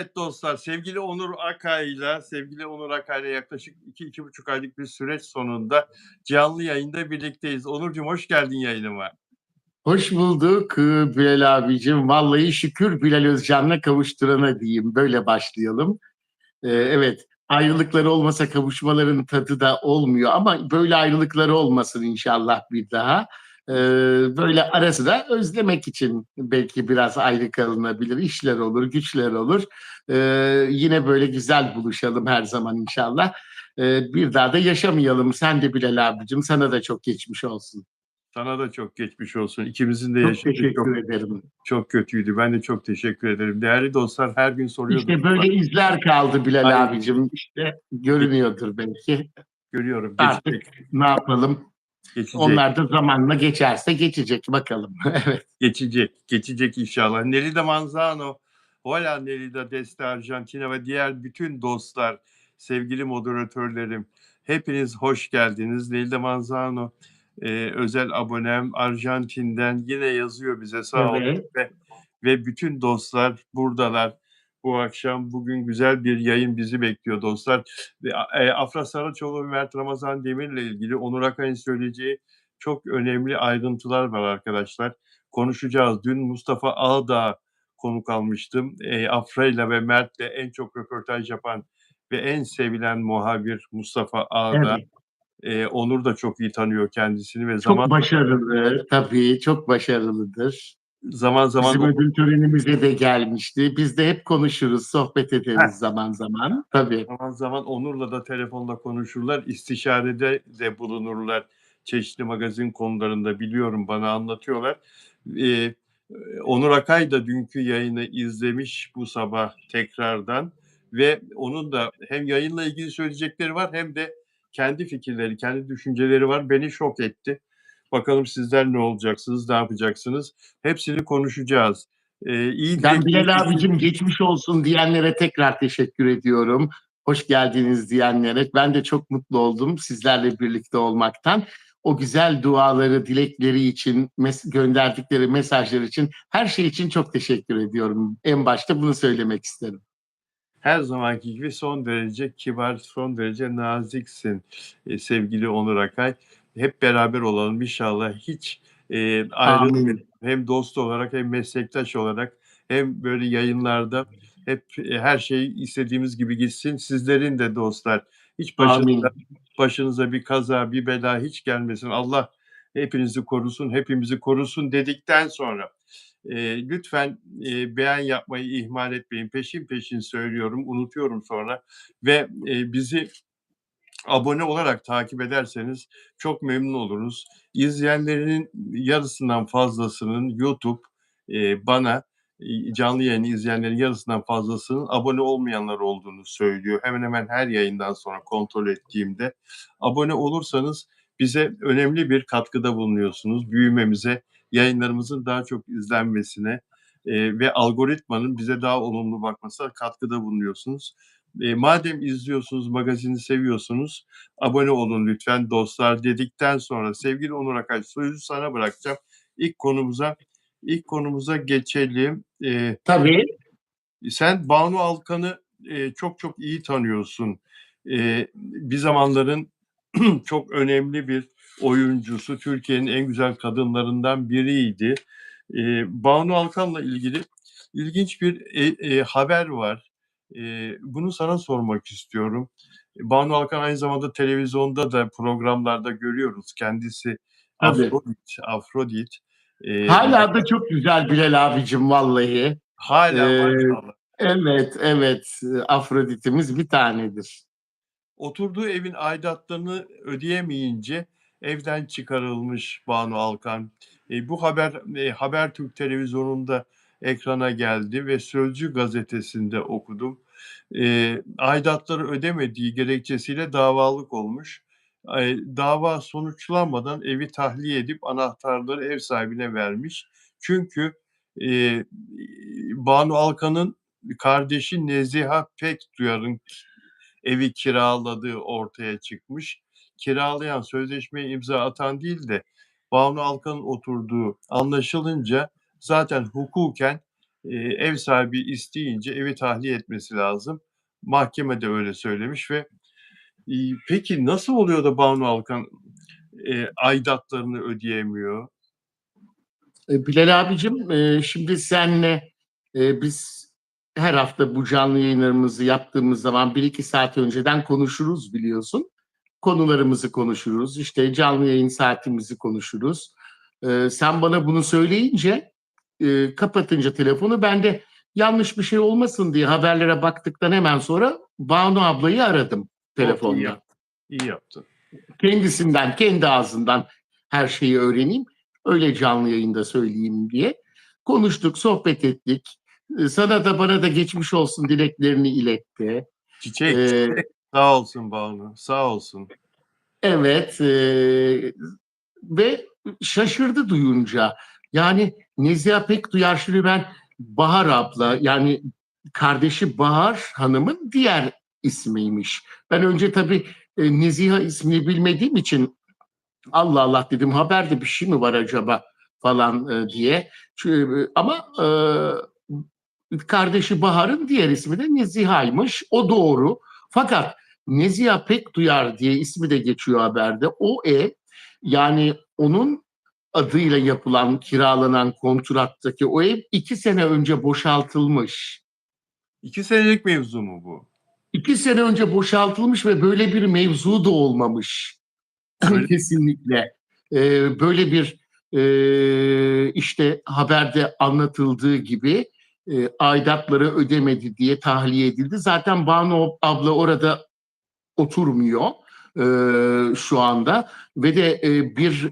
Evet dostlar, sevgili Onur Akay'la yaklaşık 2-2,5 aylık bir süreç sonunda canlı yayında birlikteyiz. Onurcuğum hoş geldin yayınıma. Hoş bulduk Bilal abicim. Vallahi şükür Bilal Özcan'la kavuşturana diyeyim. Böyle başlayalım. Evet, Evet, ayrılıkları olmasa kavuşmaların tadı da olmuyor ama böyle ayrılıkları olmasın inşallah bir daha. Ee, Böyle ara sıra özlemek için belki biraz ayrı kalınabilir. İşler olur, güçler olur. Yine böyle güzel buluşalım her zaman inşallah. Bir daha da yaşamayalım. Sen de Bilal abicim, sana da çok geçmiş olsun. sana da çok geçmiş olsun. İkimizin de Çok yaşadığı çok teşekkür ederim. çok kötüydü. Ben de çok teşekkür ederim. Değerli dostlar her gün soruyordunuz İşte böyle bana. izler kaldı Bilal Ay, abicim. İşte geç- görünüyordur belki. görüyorum Artık geçecek, ne yapalım? geçecek, Onlar da zamanla geçerse geçecek bakalım. Evet. geçecek inşallah. Nelida Manzano, Hola Nelida Deste Arjantina ve diğer bütün dostlar, sevgili moderatörlerim, hepiniz hoş geldiniz. Nelida Manzano, özel abonem Arjantin'den yine yazıyor bize sağ olsun Evet. ve bütün dostlar buradalar. Bu akşam, bugün güzel bir yayın bizi bekliyor dostlar. Afra Saraçoğlu ve Mert Ramazan Demir'le ilgili Onur Akay'ın söyleyeceği çok önemli ayrıntılar var arkadaşlar. Konuşacağız. Dün Mustafa Ağdağ konuk almıştım. Afra'yla ve Mert'le en çok röportaj yapan ve en sevilen muhabir Mustafa Ağdağ. Evet. Onur da çok iyi tanıyor kendisini ve zaman Çok başarılı. Tabii çok başarılıdır. zaman zaman Bizim ödül törenimize de gelmişti. Biz de hep konuşuruz, sohbet Heh, ederiz zaman zaman. Tabii. zaman zaman Onur'la da telefonla konuşurlar. İstişarede de bulunurlar. Çeşitli magazin konularında biliyorum, bana anlatıyorlar. Ee, Onur Akay da dünkü yayını izlemiş bu sabah tekrardan ve onun da hem yayınla ilgili söyleyecekleri var hem de kendi fikirleri, kendi düşünceleri var. Beni şok etti. Bakalım sizler ne olacaksınız, ne yapacaksınız? Hepsini konuşacağız. İyi Ben Bilal dileklerinizi abicim geçmiş olsun diyenlere tekrar teşekkür ediyorum. Hoş geldiniz diyenlere. Ben de çok mutlu oldum sizlerle birlikte olmaktan. O güzel duaları, dilekleri için, gönderdikleri mesajlar için, her şey için çok teşekkür ediyorum. En başta bunu söylemek isterim. her zamanki gibi son derece kibar, son derece naziksin sevgili Onur Akay. Hep beraber olalım inşallah. Hiç ayrılmayalım. Amin. Hem dost olarak hem meslektaş olarak hem böyle yayınlarda hep her şey istediğimiz gibi gitsin. Sizlerin de dostlar hiç Amin. başınıza bir kaza, bir bela hiç gelmesin. Allah hepinizi korusun, hepimizi korusun dedikten sonra lütfen beğen yapmayı ihmal etmeyin. Peşin peşin söylüyorum, unutuyorum sonra ve bizi abone olarak takip ederseniz çok memnun oluruz. İzleyenlerinin yarısından fazlasının YouTube bana canlı yayını izleyenlerin yarısından fazlasının abone olmayanlar olduğunu söylüyor. Hemen hemen her yayından sonra kontrol ettiğimde abone olursanız bize önemli bir katkıda bulunuyorsunuz. Büyümemize, yayınlarımızın daha çok izlenmesine ve algoritmanın bize daha olumlu bakmasına katkıda bulunuyorsunuz. Madem izliyorsunuz, magazini seviyorsunuz, abone olun lütfen dostlar dedikten sonra sevgili Onur Akay, sözü sana bırakacağım. İlk konumuza ilk konumuza geçelim. Tabii. Sen Banu Alkan'ı çok çok iyi tanıyorsun. Bir zamanların çok önemli bir oyuncusu, Türkiye'nin en güzel kadınlarından biriydi. Banu Alkan'la ilgili ilginç bir haber var. Bunu sana sormak istiyorum. Banu Alkan aynı zamanda televizyonda da programlarda görüyoruz. Kendisi Tabii. Afrodit. Hala da çok güzel Bilal abicim vallahi. Hala Ee, maşallah. evet, evet. Afrodit'imiz bir tanedir. Oturduğu evin aidatlarını ödeyemeyince evden çıkarılmış Banu Alkan. Bu haber Habertürk televizyonunda ekrana geldi ve Sözcü gazetesinde okudum. Aidatları ödemediği gerekçesiyle davalık olmuş. Dava sonuçlanmadan evi tahliye edip anahtarları ev sahibine vermiş. Çünkü e, Banu Alkan'ın kardeşi Neziha Pekduyar'ın evi kiraladığı ortaya çıkmış. Kiralayan, sözleşmeye imza atan değil de Banu Alkan'ın oturduğu anlaşılınca zaten hukuken ev sahibi isteyince evi tahliye etmesi lazım. Mahkeme de öyle söylemiş ve, peki nasıl oluyor da Banu Alkan, aidatlarını ödeyemiyor? Bilal abicim, şimdi senle biz her hafta bu canlı yayınlarımızı yaptığımız zaman bir iki saat önceden konuşuruz biliyorsun. Konularımızı konuşuruz. İşte canlı yayın saatimizi konuşuruz. Sen bana bunu söyleyince kapatınca telefonu ben de yanlış bir şey olmasın diye haberlere baktıktan hemen sonra Banu ablayı aradım Oh, iyi telefonla. yaptın, iyi yaptın. Kendisinden, kendi ağzından her şeyi öğreneyim. Öyle canlı yayında söyleyeyim diye. Konuştuk, sohbet ettik. Sana da bana da geçmiş olsun dileklerini iletti. Çiçek, Ee, çiçek. Sağ olsun Banu, sağ olsun. evet ve şaşırdı duyunca. Yani Neziha Pekduyar, şimdi ben Bahar abla, yani kardeşi Bahar Hanım'ın diğer ismiymiş. Ben önce tabii Neziha ismini bilmediğim için Allah Allah dedim, haberde bir şey mi var acaba falan diye. Ama kardeşi Bahar'ın diğer ismi de Neziha'ymış. O doğru. Fakat Neziha Pekduyar diye ismi de geçiyor haberde. O ev, yani onun adıyla yapılan, kiralanan kontrattaki o ev 2 sene önce boşaltılmış. 2 senelik mevzu mu bu? 2 sene önce boşaltılmış ve böyle bir mevzu da olmamış. Öyle Kesinlikle. Böyle bir işte haberde anlatıldığı gibi aidatları ödemedi diye tahliye edildi. Zaten Banu abla orada oturmuyor şu anda ve de bir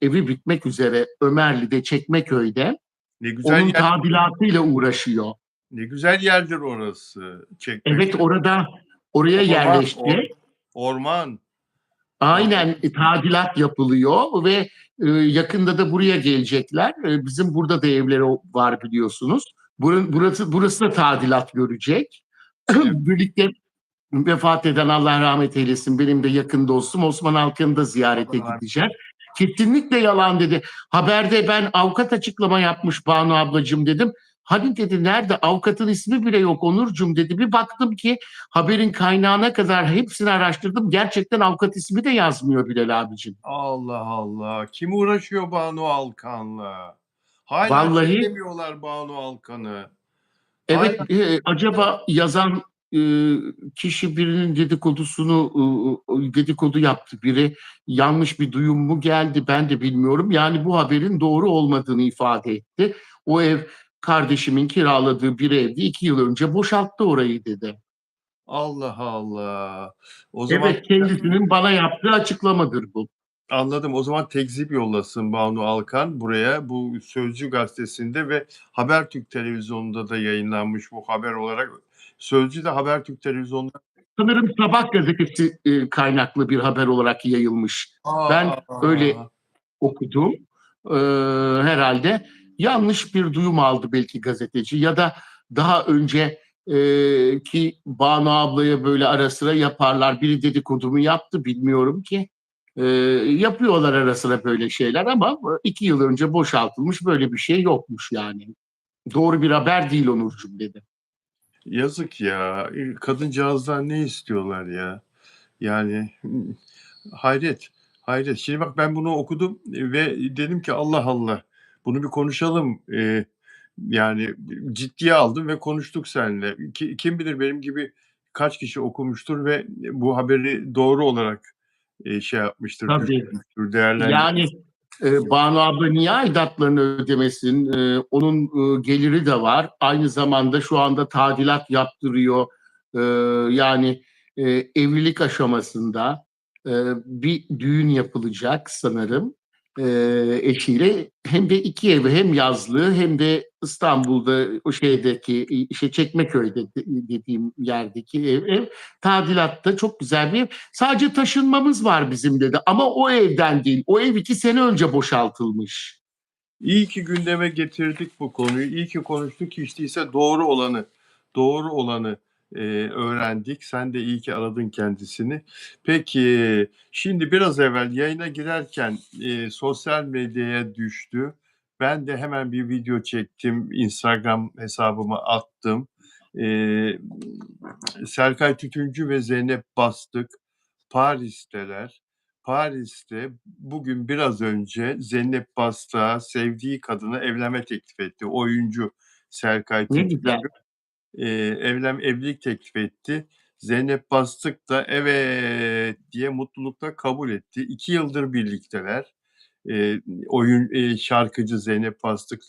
evi bitmek üzere Ömerli'de, Çekmeköy'de, ne güzel onun yer, tadilatıyla uğraşıyor. ne güzel yerdir orası. Evet, Çekmeköy. oraya Orman, yerleşti. orman. Aynen, Orman. tadilat yapılıyor ve yakında da buraya gelecekler. Bizim burada da evleri var biliyorsunuz. Burası da tadilat görecek. Evet. Birlikte vefat eden, Allah rahmet eylesin, benim de yakın dostum Osman Alkan'ı da ziyarete Allah gideceğim. Kesinlikle yalan dedi. Haberde ben avukat açıklama yapmış Banu ablacığım dedim. Hani dedi, nerede? Avukatın ismi bile yok Onurcuğum dedi. Bir baktım ki haberin kaynağına kadar hepsini araştırdım. Gerçekten avukat ismi de yazmıyor Bilal abicim. Allah Allah. Kim uğraşıyor Banu Alkan'la? Hala Vallahi çekemiyorlar Banu Alkan'ı. Hala evet, acaba yazan e, kişi birinin dedikodu yaptı. Biri yanlış bir duyum mu geldi, ben de bilmiyorum. Yani bu haberin doğru olmadığını ifade etti. O ev kardeşimin kiraladığı bir evdi. 2 yıl önce boşalttı orayı dedi. Allah Allah. O zaman Evet, kendisinin bana yaptığı açıklamadır bu. anladım. O zaman tekzip yollasın Banu Alkan buraya. Bu Sözcü gazetesinde ve Habertürk televizyonunda da yayınlanmış bu haber olarak. Sözcü de Habertürk televizyonunda. Sanırım Sabah gazetesi kaynaklı bir haber olarak yayılmış. Ben öyle A! okudum. Ee, Herhalde yanlış bir duyum aldı belki gazeteci, ya da daha önce ki Banu ablaya böyle ara sıra yaparlar. Biri dedikodumu yaptı, bilmiyorum ki. Yapıyorlar ara sıra böyle şeyler ama 2 yıl önce boşaltılmış, böyle bir şey yokmuş yani. Doğru bir haber değil Onurcuğum dedi. Yazık ya. Kadıncağızdan ne istiyorlar ya? Yani, hayret, hayret. Şimdi bak ben bunu okudum ve dedim ki Allah Allah, bunu bir konuşalım. Yani ciddiye aldım ve konuştuk seninle. Kim bilir benim gibi kaç kişi okumuştur ve bu haberi doğru olarak, şey yapmıştır, Tabii. düşünmüştür, Yani Banu abla niye aidatlarını ödemesin? Onun geliri de var. Aynı zamanda şu anda tadilat yaptırıyor. E, Yani evlilik aşamasında e, bir düğün yapılacak sanırım. Eşiyle hem de iki evi, hem yazlığı hem de İstanbul'da o şeydeki, işte Çekmeköy'de dediğim yerdeki ev tadilatta, çok güzel bir ev. Sadece taşınmamız var bizim dedi, ama o evden değil. O ev 2 sene önce boşaltılmış. İyi ki gündeme getirdik bu konuyu. İyi ki konuştuk. Hiç değilse doğru olanı, öğrendik. Sen de iyi ki aradın kendisini. Peki, şimdi biraz evvel yayına girerken, sosyal medyaya düştü. Ben de hemen bir video çektim, Instagram hesabıma attım. Eee, Serkay Tütüncü ve Zeynep Bastık Paris'teler. Paris'te bugün biraz önce Zeynep Bastık'a sevdiği kadına evlenme teklif etti. Oyuncu Serkay Ne Tütüncü, güzel. evlilik teklif etti. Zeynep Bastık da "Evet." diye mutlulukla kabul etti. 2 yıldır birlikteler. Şarkıcı Zeynep Bastık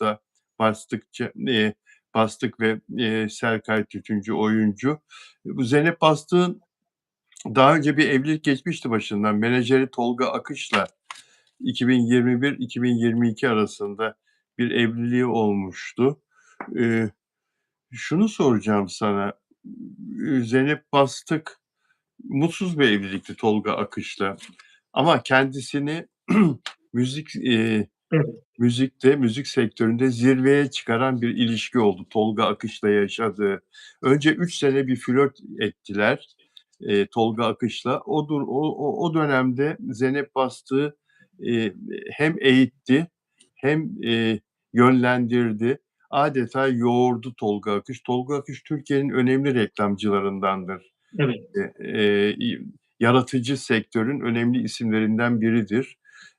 ve, Serkay Tütüncü oyuncu. Bu Zeynep Bastık'ın daha önce bir evlilik geçmişti başından. Menajeri Tolga Akış'la 2021-2022 arasında bir evliliği olmuştu. Eee, Şunu soracağım sana, Zeynep Bastık mutsuz bir evlilikti Tolga Akış'la ama kendisini müzik, Evet, müzikte, müzik sektöründe zirveye çıkaran bir ilişki oldu Tolga Akış'la yaşadığı. Önce 3 sene bir flört ettiler, Tolga Akış'la. O dönemde Zeynep Bastık'ı, hem eğitti hem, yönlendirdi. Adeta yoğurdu Tolga Akış. Tolga Akış Türkiye'nin önemli reklamcılarındandır. evet. İ Yaratıcı sektörün önemli isimlerinden biridir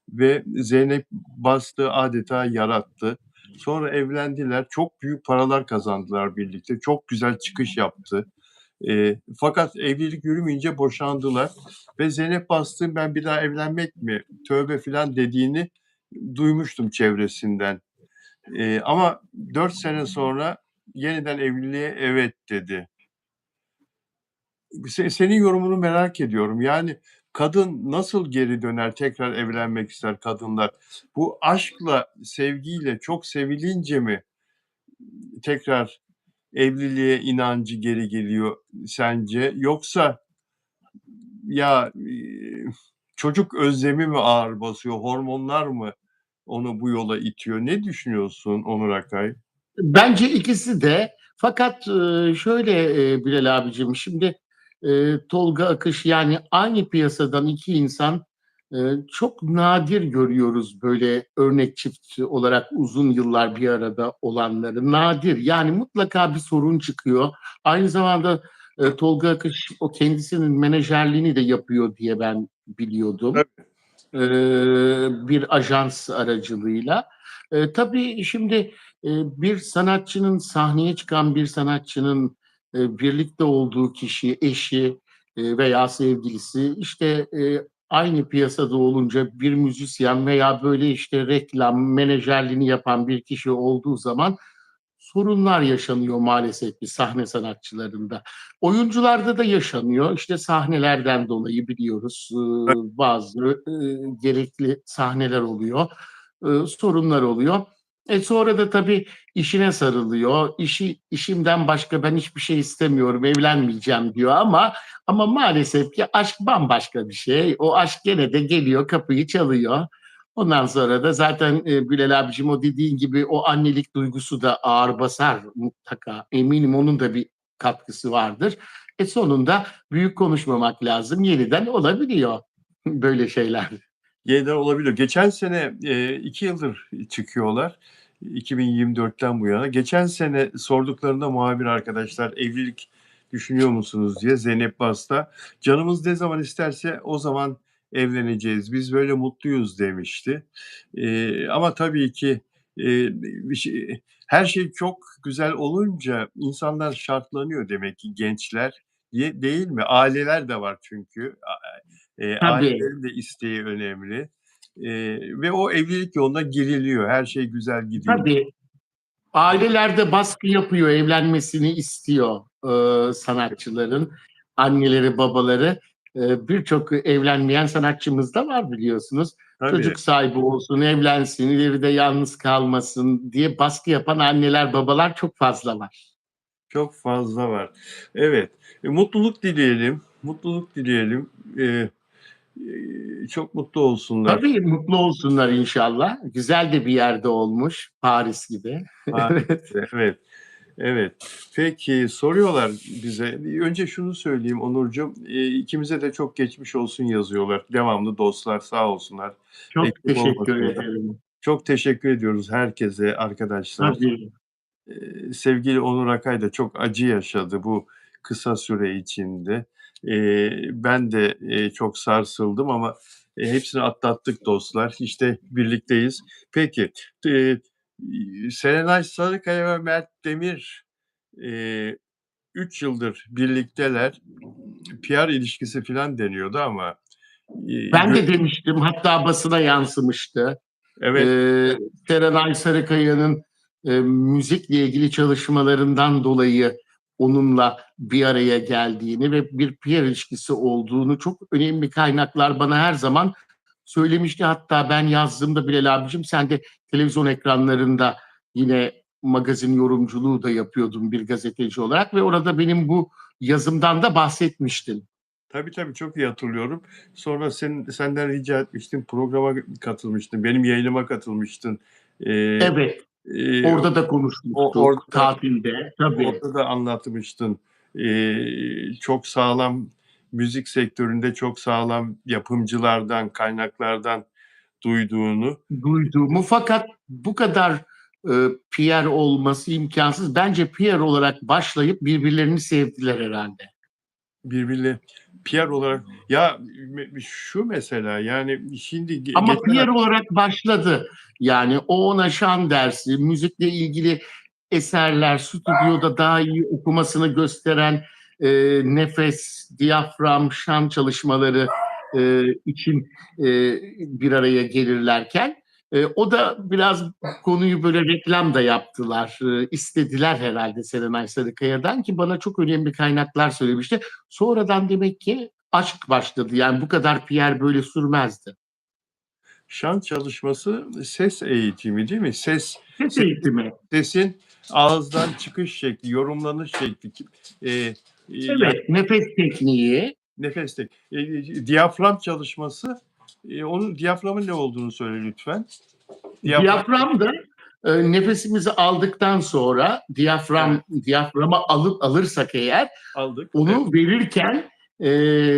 ve Zeynep Bastık'ı adeta yarattı. Sonra evlendiler. Çok büyük paralar kazandılar birlikte. Çok güzel çıkış yaptı. Fakat evlilik yürümeyince boşandılar ve Zeynep Bastık'ın "Ben bir daha evlenmek mi, tövbe" filan dediğini duymuştum çevresinden. Ama 4 sene sonra yeniden evliliğe "evet" dedi. Senin yorumunu merak ediyorum. Yani kadın nasıl geri döner, tekrar evlenmek ister kadınlar? Bu aşkla, sevgiyle, çok sevilince mi tekrar evliliğe inancı geri geliyor sence? Yoksa ya, çocuk özlemi mi ağır basıyor, hormonlar mı onu bu yola itiyor? Ne düşünüyorsun Onur Akay? Bence ikisi de. Fakat, şöyle, Bilal abicim, şimdi, Tolga Akış, yani aynı piyasadan 2 insan, çok nadir görüyoruz böyle örnek çift olarak uzun yıllar bir arada olanları. Nadir. Yani mutlaka bir sorun çıkıyor. Aynı zamanda, Tolga Akış o kendisinin menajerliğini de yapıyor diye ben biliyordum, Tabii, bir ajans aracılığıyla. Tabii şimdi, bir sanatçının, sahneye çıkan bir sanatçının, birlikte olduğu kişi, eşi, veya sevgilisi, işte, aynı piyasada olunca bir müzisyen veya böyle, işte, reklam, menajerliğini yapan bir kişi olduğu zaman sorunlar yaşanıyor maalesef ki sahne sanatçılarında. Oyuncularda da yaşanıyor. İşte sahnelerden dolayı biliyoruz, bazı, gerekli sahneler oluyor, sorunlar oluyor. Sonra da tabii işine sarılıyor. "İşimden başka ben hiçbir şey istemiyorum, evlenmeyeceğim." diyor ama maalesef ki aşk bambaşka bir şey. O aşk gene de geliyor, kapıyı çalıyor. Ondan sonra da zaten, Bilal abicim, o dediğin gibi o annelik duygusu da ağır basar mutlaka. Eminim onun da bir katkısı vardır. Sonunda büyük konuşmamak lazım. Yeniden olabiliyor böyle şeyler. yeniden olabiliyor. Geçen sene, 2 yıldır çıkıyorlar. 2024'ten bu yana. Geçen sene sorduklarında muhabir arkadaşlar, "Evlilik düşünüyor musunuz?" diye Zeynep Bastık'a, "Canımız ne zaman isterse o zaman evleneceğiz. Biz böyle mutluyuz." demişti. Ama tabii ki, bir şey her şey çok güzel olunca insanlar şartlanıyor demek ki gençler, değil mi? Aileler de var çünkü. Tabii, Ailelerin de isteği önemli, ve o evlilik yoluna giriliyor. Her şey güzel gidiyor. tabii. Aileler de baskı yapıyor, evlenmesini istiyor, sanatçıların. Anneleri, babaları. Birçok evlenmeyen sanatçımız da var biliyorsunuz. Tabii, Çocuk sahibi olsun, evlensin, ileride yalnız kalmasın diye baskı yapan anneler, babalar çok fazla var. çok fazla var. Evet, mutluluk dileyelim, mutluluk dileyelim. Çok mutlu olsunlar. Tabii, mutlu olsunlar inşallah. Güzel de bir yerde olmuş, Paris gibi. Evet. Paris'te, evet, evet. Peki, soruyorlar bize. Önce şunu söyleyeyim Onurcuğum, ikimize de çok geçmiş olsun yazıyorlar. Devamlı dostlar, sağ olsunlar, Çok eksik teşekkür olmasınlar. ederim. Çok teşekkür ediyoruz herkese, arkadaşlar. Tabii. Sevgili Onur Akay da çok acı yaşadı bu kısa süre içinde. Ben de, çok sarsıldım ama, hepsini atlattık dostlar. İşte birlikteyiz. Peki, eee, Serenay Sarıkaya ve Mert Demir, eee, 3 yıldır birlikteler. PR ilişkisi filan deniyordu ama, Ben gö de demiştim, hatta basına yansımıştı. evet, Eee, Serenay Sarıkaya'nın müzikle ilgili çalışmalarından dolayı onunla bir araya geldiğini ve bir PR ilişkisi olduğunu çok önemli kaynaklar bana her zaman söylemişti. Hatta ben yazdığımda Bilal abicim, sen de televizyon ekranlarında yine magazin yorumculuğu da yapıyordun bir gazeteci olarak ve orada benim bu yazımdan da bahsetmiştin. tabii, tabii, çok iyi hatırlıyorum. Sonra senden rica etmiştim, programa katılmıştın, benim yayınıma katılmıştın. Eee, Evet, eee, orada da orada konuşmuştuk da tatilde. Tabii. orada da anlatmıştın. Çok sağlam müzik sektöründe çok sağlam yapımcılardan, kaynaklardan duyduğunu. Duyduğumu, fakat bu kadar PR olması imkansız. Bence PR olarak başlayıp birbirlerini sevdiler herhalde. Birbirine PR olarak ya, şu mesela, yani, şimdi Ama geçen PR olarak başladı. Yani o ona şan dersi, müzikle ilgili eserler, stüdyoda daha iyi okumasını gösteren nefes, diyafram, şan çalışmaları için bir araya gelirlerken o da biraz konuyu böyle reklam da yaptılar. İstediler herhalde Serenay Sarıkaya'dan, ki bana çok önemli kaynaklar söylemişti. Sonradan demek ki aşk başladı. Yani bu kadar PR böyle sürmezdi. şan çalışması ses eğitimi değil mi? Ses Se eğitimi. sesin ağızdan çıkış şekli, yorumlanış şekli, yani Evet, nefes tekniği. nefes diyafram çalışması, onun diyaframın ne olduğunu söyle lütfen. Diyafram Diyafram da nefesimizi aldıktan sonra evet, diyaframa alırsak eğer, aldık. Evet, onu verirken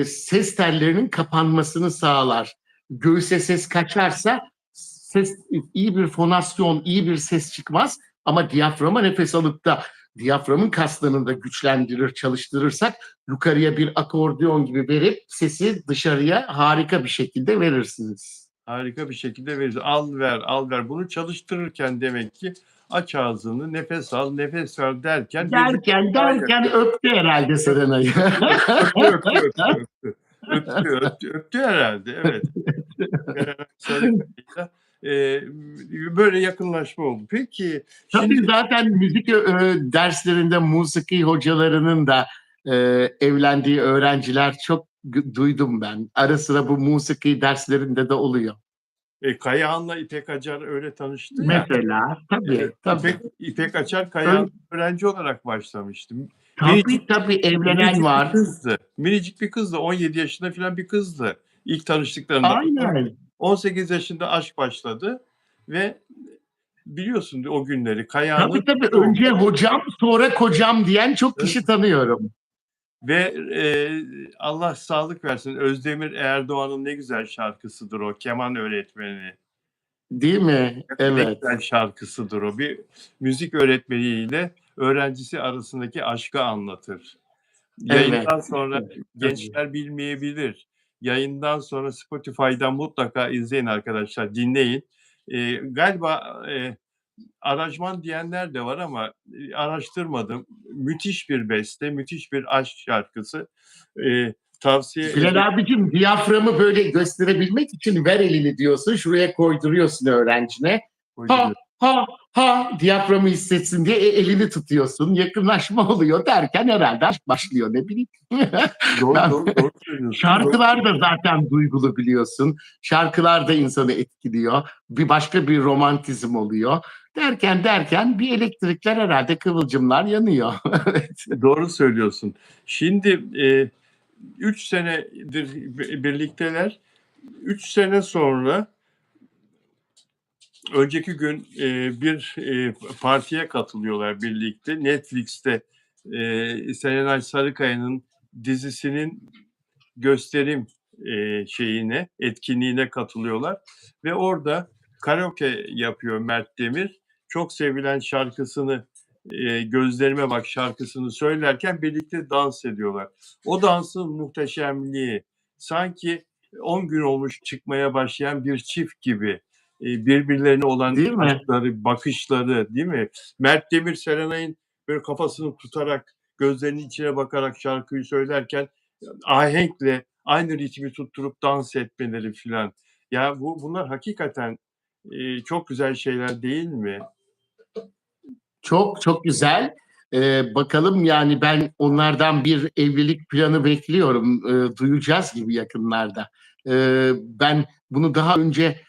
ses tellerinin kapanmasını sağlar. Göğüse ses kaçarsa ses, iyi bir fonasyon, iyi bir ses çıkmaz. Ama diyaframa nefes alıp da diyaframın kaslarını da güçlendirir, çalıştırırsak yukarıya bir akordeon gibi verip sesi dışarıya harika bir şekilde verirsiniz. harika bir şekilde veririz. Al ver, al ver. Bunu çalıştırırken demek ki aç ağzını, nefes al, nefes ver derken Derken daha derken yakın. öptü herhalde Serenay'ı. Öptü, öptü, öptü, öptü. Öptü, öptü, öptü herhâlde, evet. Beraber Sarıkaya'yla, böyle yakınlaşma oldu. Peki, Tabii, şimdi zaten müzik derslerinde musiki hocalarının da evlendiği öğrenciler çok duydum ben. Ara sıra bu musiki derslerinde de oluyor. Kayahan'la İpek Acar öyle tanıştı ya. Mesela tabii, tabii. İpek Acar Ön, Kayahan'la öğrenci olarak başlamıştı. tabii tabii, evlenen Minicik bir var. kızdı. Minicik bir kızdı. 17 yaşında filan bir kızdı ilk tanıştıklarında. Aynen. 18 yaşında aşk başladı ve biliyorsun o günleri. Tabii Kayahan'ın tabii, doğum önce hocam sonra kocam diyen çok kişi tanıyorum. ve, Allah sağlık versin, Özdemir Erdoğan'ın ne güzel şarkısıdır o, keman öğretmeni. Değil mi? Ne Evet. güzel şarkısıdır o. Bir müzik öğretmeniyle öğrencisi arasındaki aşkı anlatır. Evet. Yayından sonra Tabii. gençler bilmeyebilir. Yayından sonra Spotify'dan mutlaka izleyin arkadaşlar, dinleyin. Galiba, aranjman diyenler de var ama, araştırmadım. Müthiş bir beste, müthiş bir aşk şarkısı. Tavsiye ederim. Bilal abicim, diyaframı böyle gösterebilmek için ver elini diyorsun. Şuraya koyduruyorsun öğrencine. Ha ha ha, diyaframı hissetsin diye elini tutuyorsun. Yakınlaşma oluyor derken herhalde aşk başlıyor, ne bileyim. Doğru, Ben, doğru, doğru söylüyorsun. şarkılar da zaten duygulu, biliyorsun. Şarkılar da insanı etkiliyor. Bir başka bir romantizm oluyor. Derken bir elektrikler, herhalde kıvılcımlar yanıyor. Evet. Doğru söylüyorsun. Şimdi, 3 senedir birlikteler. 3 sene sonra önceki gün, bir, partiye katılıyorlar birlikte. Netflix'te, Serenay Sarıkaya'nın dizisinin gösterim, etkinliğine katılıyorlar ve orada karaoke yapıyor Mert Demir. Çok sevilen şarkısını, Gözlerime Bak şarkısını söylerken birlikte dans ediyorlar. O dansın muhteşemliği, sanki 10 gün olmuş çıkmaya başlayan bir çift gibi. Birbirlerine olan Değil mi? aşkları, bakışları, değil mi? Mert Demir, Serenay'ın böyle kafasını tutarak, gözlerinin içine bakarak şarkıyı söylerken ahenkle aynı ritmi tutturup dans etmeleri filan. Ya bunlar hakikaten çok güzel şeyler değil mi? Çok çok güzel. Bakalım, yani ben onlardan bir evlilik planı bekliyorum. Duyacağız gibi yakınlarda. Ben bunu daha önce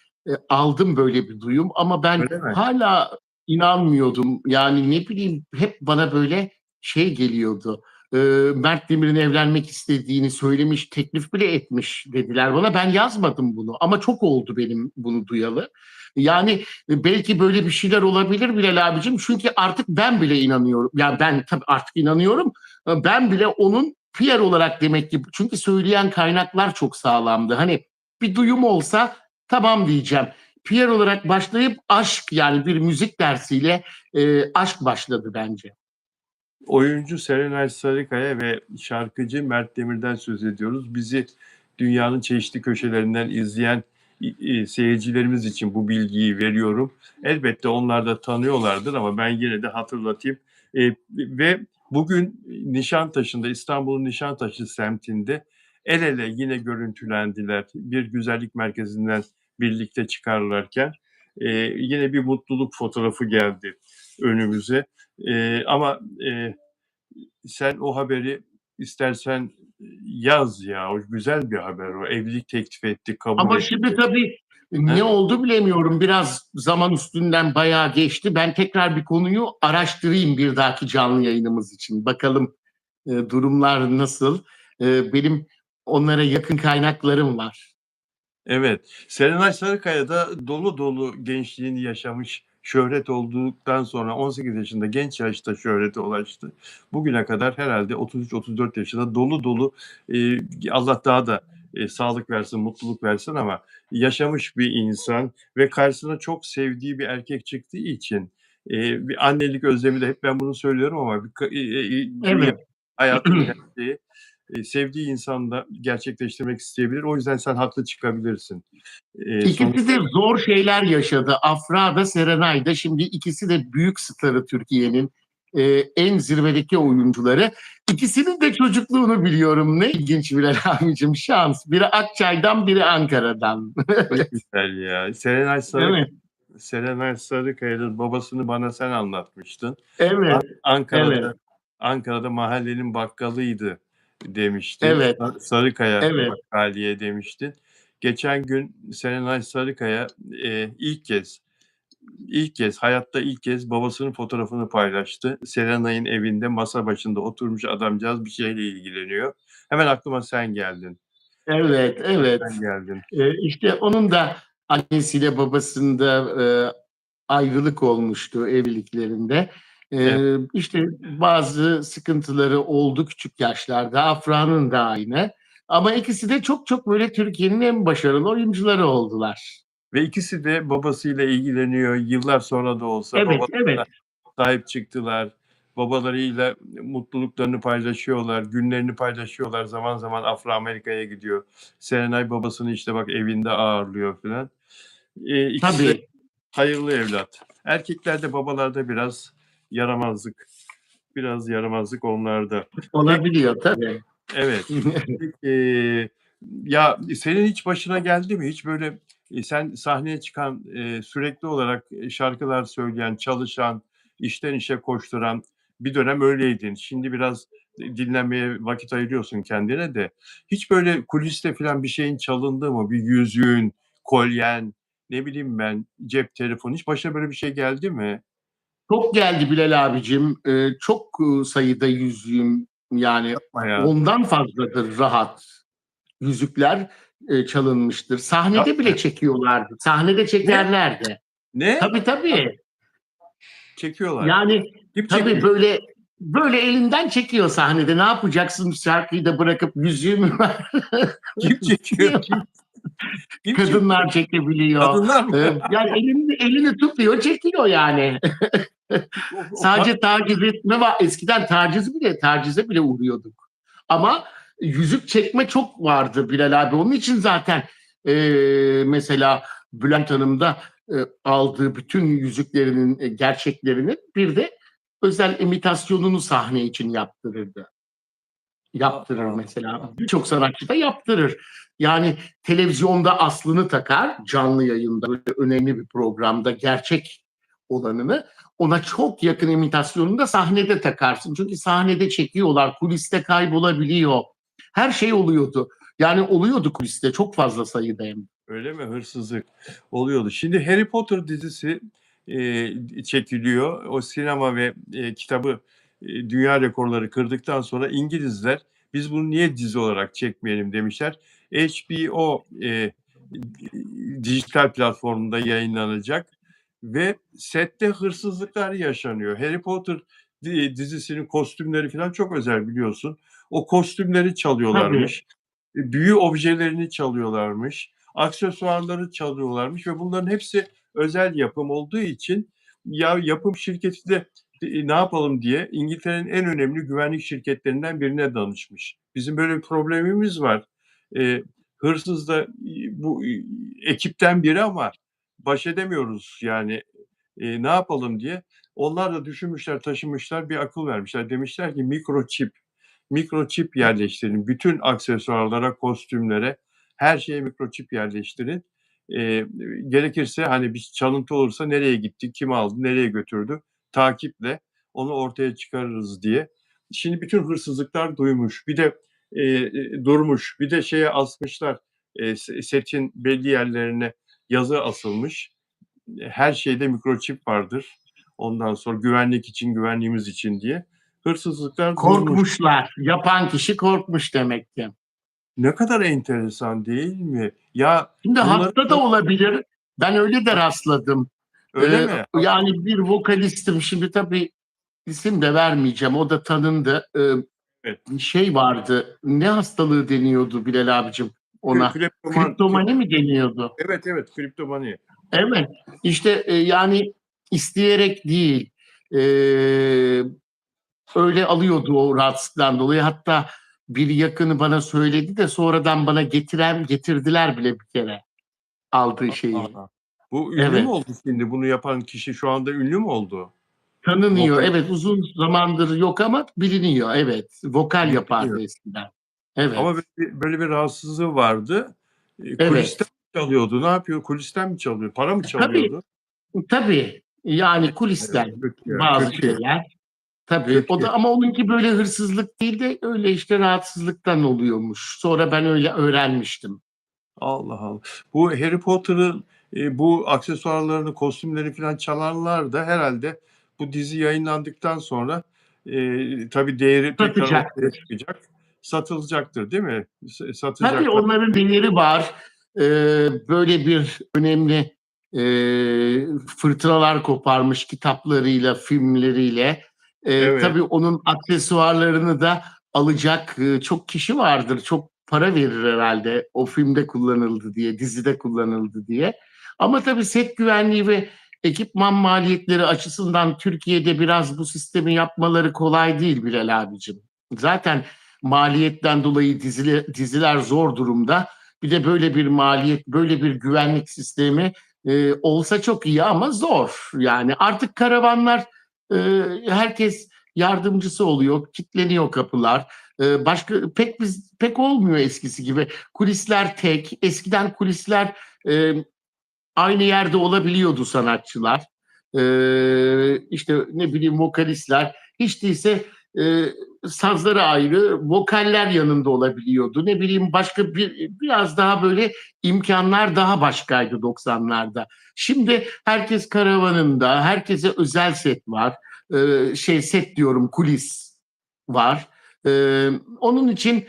aldım, böyle bir duyum, ama ben Öyle mi? hala inanmıyordum. Yani ne bileyim, hep bana böyle şey geliyordu. Ee, Mert Demir'in evlenmek istediğini söylemiş, teklif bile etmiş dediler bana. Ben yazmadım bunu ama çok oldu benim bunu duyalı. Yani belki böyle bir şeyler olabilir Bilal abicim. Çünkü artık ben bile inanıyorum. Yani ben tabii artık inanıyorum. Ben bile onun PR olarak, demek ki, çünkü söyleyen kaynaklar çok sağlamdı. Hani bir duyum olsa tamam diyeceğim. PR olarak başlayıp aşk, yani bir müzik dersiyle aşk başladı bence. Oyuncu Serenay Sarıkaya ve şarkıcı Mert Demir'den söz ediyoruz. Bizi dünyanın çeşitli köşelerinden izleyen seyircilerimiz için bu bilgiyi veriyorum. Elbette onlar da tanıyorlardır ama ben yine de hatırlatayım. Ve bugün Nişantaşı'nda, İstanbul'un Nişantaşı semtinde el ele yine görüntülendiler. Bir güzellik merkezinden birlikte çıkarlarken yine bir mutluluk fotoğrafı geldi önümüze. Ama sen o haberi istersen yaz ya. O güzel bir haber o. Evlilik teklif etti, kabul Ama şimdi etti. tabii Ha? ne oldu bilemiyorum. Biraz zaman üstünden bayağı geçti. Ben tekrar bir konuyu araştırayım bir dahaki canlı yayınımız için. Bakalım durumlar nasıl? Benim onlara yakın kaynaklarım var. Evet. Serenay Sarıkaya da dolu dolu gençliğini yaşamış, şöhret olduktan sonra 18 yaşında genç yaşta şöhrete ulaştı. Bugüne kadar herhalde 33-34 yaşında dolu dolu, Allah daha da sağlık versin, mutluluk versin ama yaşamış bir insan ve karşısına çok sevdiği bir erkek çıktığı için bir annelik özlemi de, hep ben bunu söylüyorum ama dünya Evet. hayatın gerçeği, sevdiği insanı da gerçekleştirmek isteyebilir. O yüzden sen haklı çıkabilirsin. İkisi de Sonuçta zor şeyler yaşadı. Afra da Serenay da. Şimdi ikisi de büyük starı Türkiye'nin. En zirvedeki oyuncuları. İkisinin de çocukluğunu biliyorum. Ne ilginç Bilal abicim, şans. Biri Akçay'dan, biri Ankara'dan. ne güzel ya. Evet, Serenay Sarıkaya'nın babasını bana sen anlatmıştın. evet, evet, Ankara'da mahallenin bakkalıydı demiştin. evet, Sarıkaya evet. bakkaliye demiştin. Geçen gün Serenay Sarıkaya hayatta ilk kez babasının fotoğrafını paylaştı. Serenay'ın evinde masa başında oturmuş adamcağız bir şeyle ilgileniyor. Hemen aklıma sen geldin. Evet, evet. Sen geldin. İşte onun da annesiyle babasında ayrılık olmuştu evliliklerinde. Evet. İşte bazı sıkıntıları oldu küçük yaşlarda. Afra'nın da aynı. Ama ikisi de çok çok böyle Türkiye'nin en başarılı oyuncuları oldular. Ve ikisi de babasıyla ilgileniyor. Yıllar sonra da olsa Evet, babalarına evet. sahip çıktılar. Babalarıyla mutluluklarını paylaşıyorlar, günlerini paylaşıyorlar. Zaman zaman Afra Amerika'ya gidiyor. Serenay babasını işte bak evinde ağırlıyor filan. İkisi de Tabii. hayırlı evlat. Erkeklerde, babalarda biraz yaramazlık onlarda. Peki, Olabiliyor tabii. evet. Peki, ya senin hiç başına geldi mi? Hiç böyle sen sahneye çıkan, sürekli olarak şarkılar söyleyen, çalışan, işten işe koşturan bir dönem öyleydin. Şimdi biraz dinlenmeye vakit ayırıyorsun kendine de. Hiç böyle kuliste filan bir şeyin çalındı mı? Bir yüzüğün, kolyen, ne bileyim ben, cep telefonu. Hiç başına böyle bir şey geldi mi? Çok geldi Bilal abicim. Çok sayıda yüzüğüm, yani Yapma ya. ondan fazladır rahat. Yüzükler çalınmıştır. Sahnede Yapma bile ya. çekiyorlardı. Sahnede Ne? çekerlerdi. Ne? Tabii tabii. Çekiyorlar. Yani Kim tabii çekiyor? böyle elinden çekiyor sahnede. Ne yapacaksın, şarkıyı da bırakıp yüzüğü mü var? Kim çekiyor? diyor. Kim? Kim çıktı? Kadınlar çekebiliyor. Kadınlar mı? Yani elini tutuyor, çekiyor yani. O Sadece taciz etme var. Eskiden tacize bile uğruyorduk. Ama yüzük çekme çok vardı Bilal abi. Onun için zaten mesela Bülent Hanım da aldığı bütün yüzüklerinin gerçeklerinin bir de özel imitasyonunu sahne için yaptırırdı. Yaptırır mesela. Birçok sanatçı da yaptırır. Yani televizyonda aslını takar, canlı yayında böyle önemli bir programda gerçek olanını, ona çok yakın imitasyonunu da sahnede takarsın. Çünkü sahnede çekiyorlar, kuliste kaybolabiliyor. Her şey oluyordu. Yani oluyordu kuliste çok fazla sayıda hem. Öyle mi? Hırsızlık oluyordu. Şimdi Harry Potter dizisi çekiliyor. O sinema ve kitabı dünya rekorları kırdıktan sonra İngilizler biz bunu niye dizi olarak çekmeyelim demişler. HBO dijital platformunda yayınlanacak ve sette hırsızlıklar yaşanıyor. Harry Potter dizisinin kostümleri falan çok özel biliyorsun. O kostümleri Tabii. çalıyorlarmış. Büyü objelerini çalıyorlarmış. Aksesuarları çalıyorlarmış ve bunların hepsi özel yapım olduğu için ya yapım şirketi de ne yapalım diye İngiltere'nin en önemli güvenlik şirketlerinden birine danışmış. Bizim böyle bir problemimiz var. Hırsız da bu ekipten biri ama baş edemiyoruz yani ne yapalım diye. Onlar da düşünmüşler, taşımışlar, bir akıl vermişler. Demişler ki mikroçip yerleştirin. Bütün aksesuarlara, kostümlere, her şeye mikroçip yerleştirin. Gerekirse hani bir çalıntı olursa nereye gitti, kim aldı, nereye götürdü takiple onu ortaya çıkarırız diye. Şimdi bütün hırsızlıklar duymuş. Bir de durmuş. Bir de şeye asmışlar. Setin belli yerlerine yazı asılmış. Her şeyde mikroçip vardır. Ondan sonra güvenlik için, güvenliğimiz için diye. Hırsızlıklar durmuş. Korkmuşlar. Yapan kişi korkmuş demek ki. Ne kadar enteresan değil mi? Ya Şimdi bunları hasta da olabilir. Ben öyle de rastladım. öyle mi? Yani bir vokalistim. Şimdi tabii isim de vermeyeceğim. O da tanındı. Evet. Şey vardı. Ne hastalığı deniyordu Bilal abicim ona? Kleptoman, Kriptomani mi deniyordu? evet evet kriptomani. Evet. İşte yani isteyerek değil. E, öyle alıyordu o rahatsızlıktan dolayı. Hatta bir yakını bana söyledi de sonradan bana getirdiler bile bir kere aldığı şeyi. Aa, bu ünlü mü Evet. oldu şimdi? Bunu yapan kişi şu anda ünlü mü oldu? Tanınıyor. Vokal Evet, uzun zamandır yok ama biliniyor. Evet. Vokal biliniyor. yapardı eskiden. Evet. Ama böyle bir rahatsızlığı vardı. Kulisten Evet. mi çalıyordu? Ne yapıyor? Kulisten mi çalıyor? Para mı Tabii. çalıyordu? Tabii. Yani Evet, kulisten kötü ya. bazı Kötü ya. şeyler. Tabii. O Kötü ya. da ama onunki böyle hırsızlık değil de öyle işte rahatsızlıktan oluyormuş. Sonra ben öyle öğrenmiştim. Allah Allah. Bu Harry Potter'ın bu aksesuarlarını, kostümleri falan çalanlar da herhalde bu dizi yayınlandıktan sonra tabii değeri tekrar ortaya Satacaktır. çıkacak. Satılacaktır değil mi? Tabii Satacaklar. onların değeri var. Böyle bir önemli fırtınalar koparmış kitaplarıyla, filmleriyle. Evet. Tabii onun aksesuarlarını da alacak çok kişi vardır. Çok para verir herhalde o filmde kullanıldı diye, dizide kullanıldı diye. Ama tabii set güvenliği ve ekipman maliyetleri açısından Türkiye'de biraz bu sistemi yapmaları kolay değil Bilal abicim. Zaten maliyetten dolayı diziler zor durumda. Bir de böyle bir maliyet, böyle bir güvenlik sistemi olsa çok iyi ama zor. Yani artık karavanlar e, herkes yardımcısı oluyor, kilitleniyor kapılar. Pek olmuyor eskisi gibi. Kulisler tek. Eskiden kulisler aynı yerde olabiliyordu sanatçılar. İşte ne bileyim vokalistler. Hiç değilse e, sazları ayrı, vokaller yanında olabiliyordu. Ne bileyim biraz daha böyle imkanlar daha başkaydı 90'larda. Şimdi herkes karavanında, herkese özel set var. Set diyorum kulis var. Onun için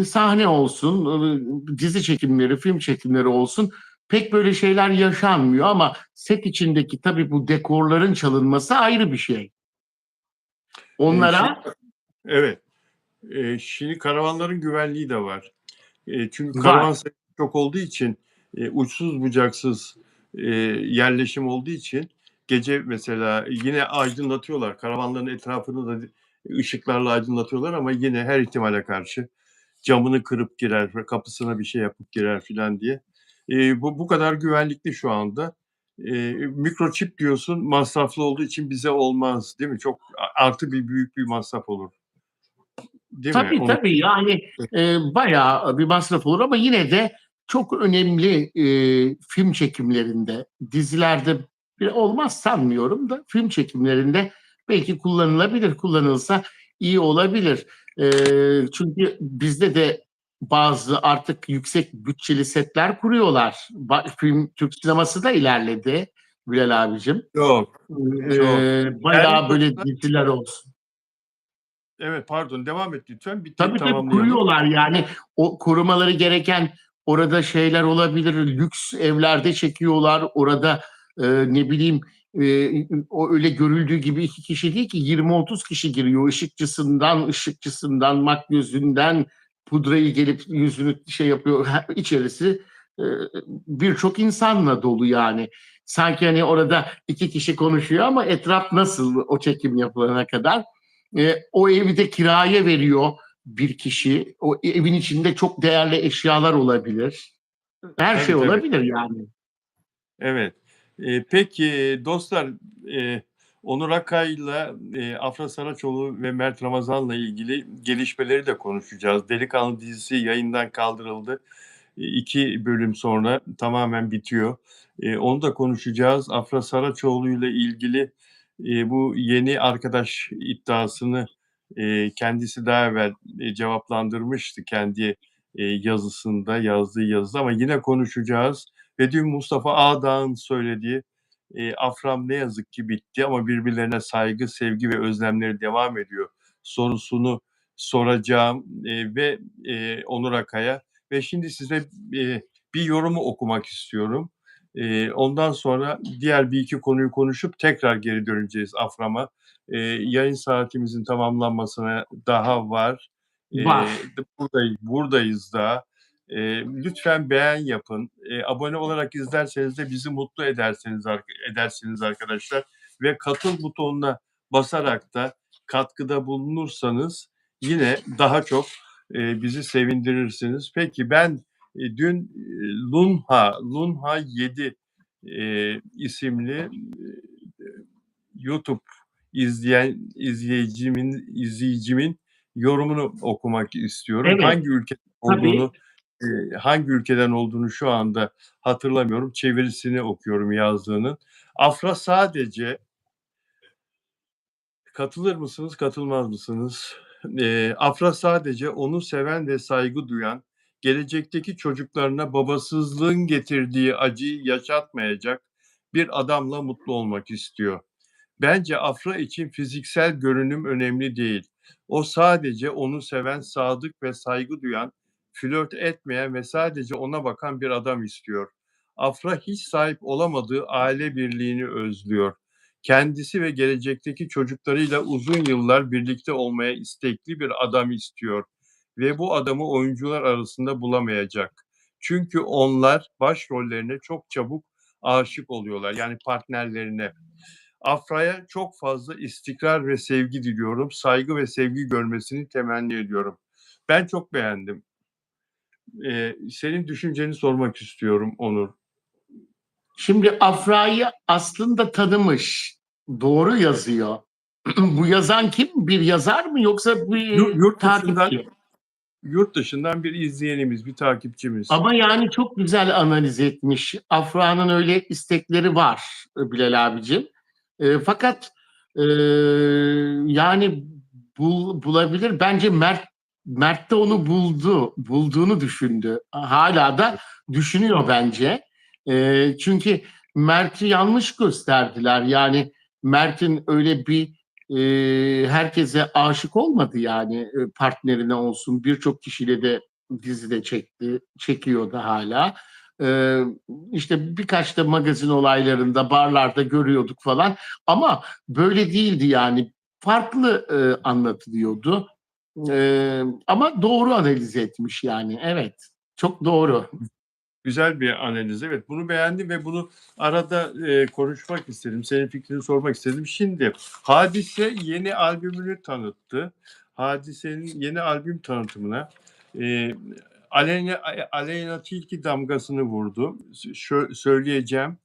sahne olsun, dizi çekimleri, film çekimleri olsun pek böyle şeyler yaşanmıyor ama set içindeki tabii bu dekorların çalınması ayrı bir şey. Şimdi Onlara evet. Şimdi karavanların güvenliği de var. Çünkü karavan var. sayısı çok olduğu için uçsuz bucaksız yerleşim olduğu için gece mesela yine aydınlatıyorlar. Karavanların etrafını da ışıklarla aydınlatıyorlar ama yine her ihtimale karşı camını kırıp girer ve kapısına bir şey yapıp girer filan diye. Bu kadar güvenlikli şu anda. Mikroçip diyorsun, masraflı olduğu için bize olmaz, değil mi? Çok artı büyük bir masraf olur. Değil mi? Tabii Onu tabii yani bayağı bir masraf olur ama yine de çok önemli film çekimlerinde, dizilerde olmaz sanmıyorum da film çekimlerinde belki kullanılabilir, kullanılsa iyi olabilir. Çünkü bizde de bazı artık yüksek bütçeli setler kuruyorlar. Film Türk sineması da ilerledi Bilal abicim. çok, çok. Değerli Bayağı böyle dostlar, diziler olsun. evet, pardon, devam et lütfen. Bitti, Tabii tabii tamamlayalım. kuruyorlar yani o korumaları gereken orada şeyler olabilir. Lüks evlerde çekiyorlar. Orada ne bileyim o öyle görüldüğü gibi iki kişi değil ki 20-30 kişi giriyor. Işıkçısından, makyözünden pudrayı gelip yüzünü şey yapıyor. İçerisi e, birçok insanla dolu yani. Sanki hani orada iki kişi konuşuyor ama etraf nasıl o çekim yapılana kadar? O evi de kiraya veriyor bir kişi. O evin içinde çok değerli eşyalar olabilir. Her şey Tabii, tabii. olabilir yani. Evet. Peki dostlar, eee, Onur Akkay'la Afra Saraçoğlu ve Mert Ramazan'la ilgili gelişmeleri de konuşacağız. Delikanlı dizisi yayından kaldırıldı. 2 bölüm sonra tamamen bitiyor. Onu da konuşacağız. Afra Saraçoğlu ile ilgili bu yeni arkadaş iddiasını kendisi daha evvel cevaplandırmıştı kendi yazdığı yazıda ama yine konuşacağız. Ve dün Mustafa Ağdağ'ın söylediği "Afram ne yazık ki bitti ama birbirlerine saygı, sevgi ve özlemleri devam ediyor." sorusunu soracağım ve Onur Akay'a ve şimdi size bir yorumu okumak istiyorum. Ondan sonra diğer bir iki konuyu konuşup tekrar geri döneceğiz Afram'a. Yayın saatimizin tamamlanmasına daha var. Var. Buradayız daha. Lütfen beğen yapın. Abone olarak izlerseniz de bizi mutlu edersiniz arkadaşlar. Ve katıl butonuna basarak da katkıda bulunursanız yine daha çok bizi sevindirirsiniz. Peki ben dün Lunha 7 isimli YouTube izleyicimin yorumunu okumak istiyorum. Evet. Tabii. Hangi ülkeden olduğunu şu anda hatırlamıyorum. Çevirisini okuyorum yazdığının. Afra sadece katılır mısınız, katılmaz mısınız? Afra sadece onu seven ve saygı duyan, gelecekteki çocuklarına babasızlığın getirdiği acıyı yaşatmayacak bir adamla mutlu olmak istiyor. Bence Afra için fiziksel görünüm önemli değil. O sadece onu seven, sadık ve saygı duyan, flört etmeyen ve sadece ona bakan bir adam istiyor. Afra hiç sahip olamadığı aile birliğini özlüyor. Kendisi ve gelecekteki çocuklarıyla uzun yıllar birlikte olmaya istekli bir adam istiyor ve bu adamı oyuncular arasında bulamayacak. Çünkü onlar başrollerine çok çabuk aşık oluyorlar. Yani partnerlerine. Afra'ya çok fazla istikrar ve sevgi diliyorum. Saygı ve sevgi görmesini temenni ediyorum. Ben çok beğendim. Senin düşünceni sormak istiyorum Onur. Şimdi Afra'yı aslında tanımış. Doğru yazıyor. Bu yazan kim? Bir yazar mı yoksa bir Yurt dışından takipçi? yurt dışından bir izleyenimiz, bir takipçimiz. Ama yani çok güzel analiz etmiş. Afra'nın öyle istekleri var Bilal abicim. Fakat yani bulabilir. Bence Mert de onu bulduğunu düşündü. Hala da düşünüyor bence. Çünkü Mert'i yanlış gösterdiler. Yani Mert'in öyle bir herkese aşık olmadı yani partnerine olsun. Birçok kişiyle de dizide çekiyor da hala. Ee, işte birkaç da magazin olaylarında, barlarda görüyorduk falan. Ama böyle değildi yani. Farklı anlatılıyordu. Ama doğru analiz etmiş yani. Evet, çok doğru. Güzel bir analiz. Evet, bunu beğendim ve bunu arada, konuşmak istedim. Senin fikrini sormak istedim. Şimdi Hadise yeni albümünü tanıttı. Hadise'nin yeni albüm tanıtımına, eee, Aleyna Tilki damgasını vurdu. Söyleyeceğim,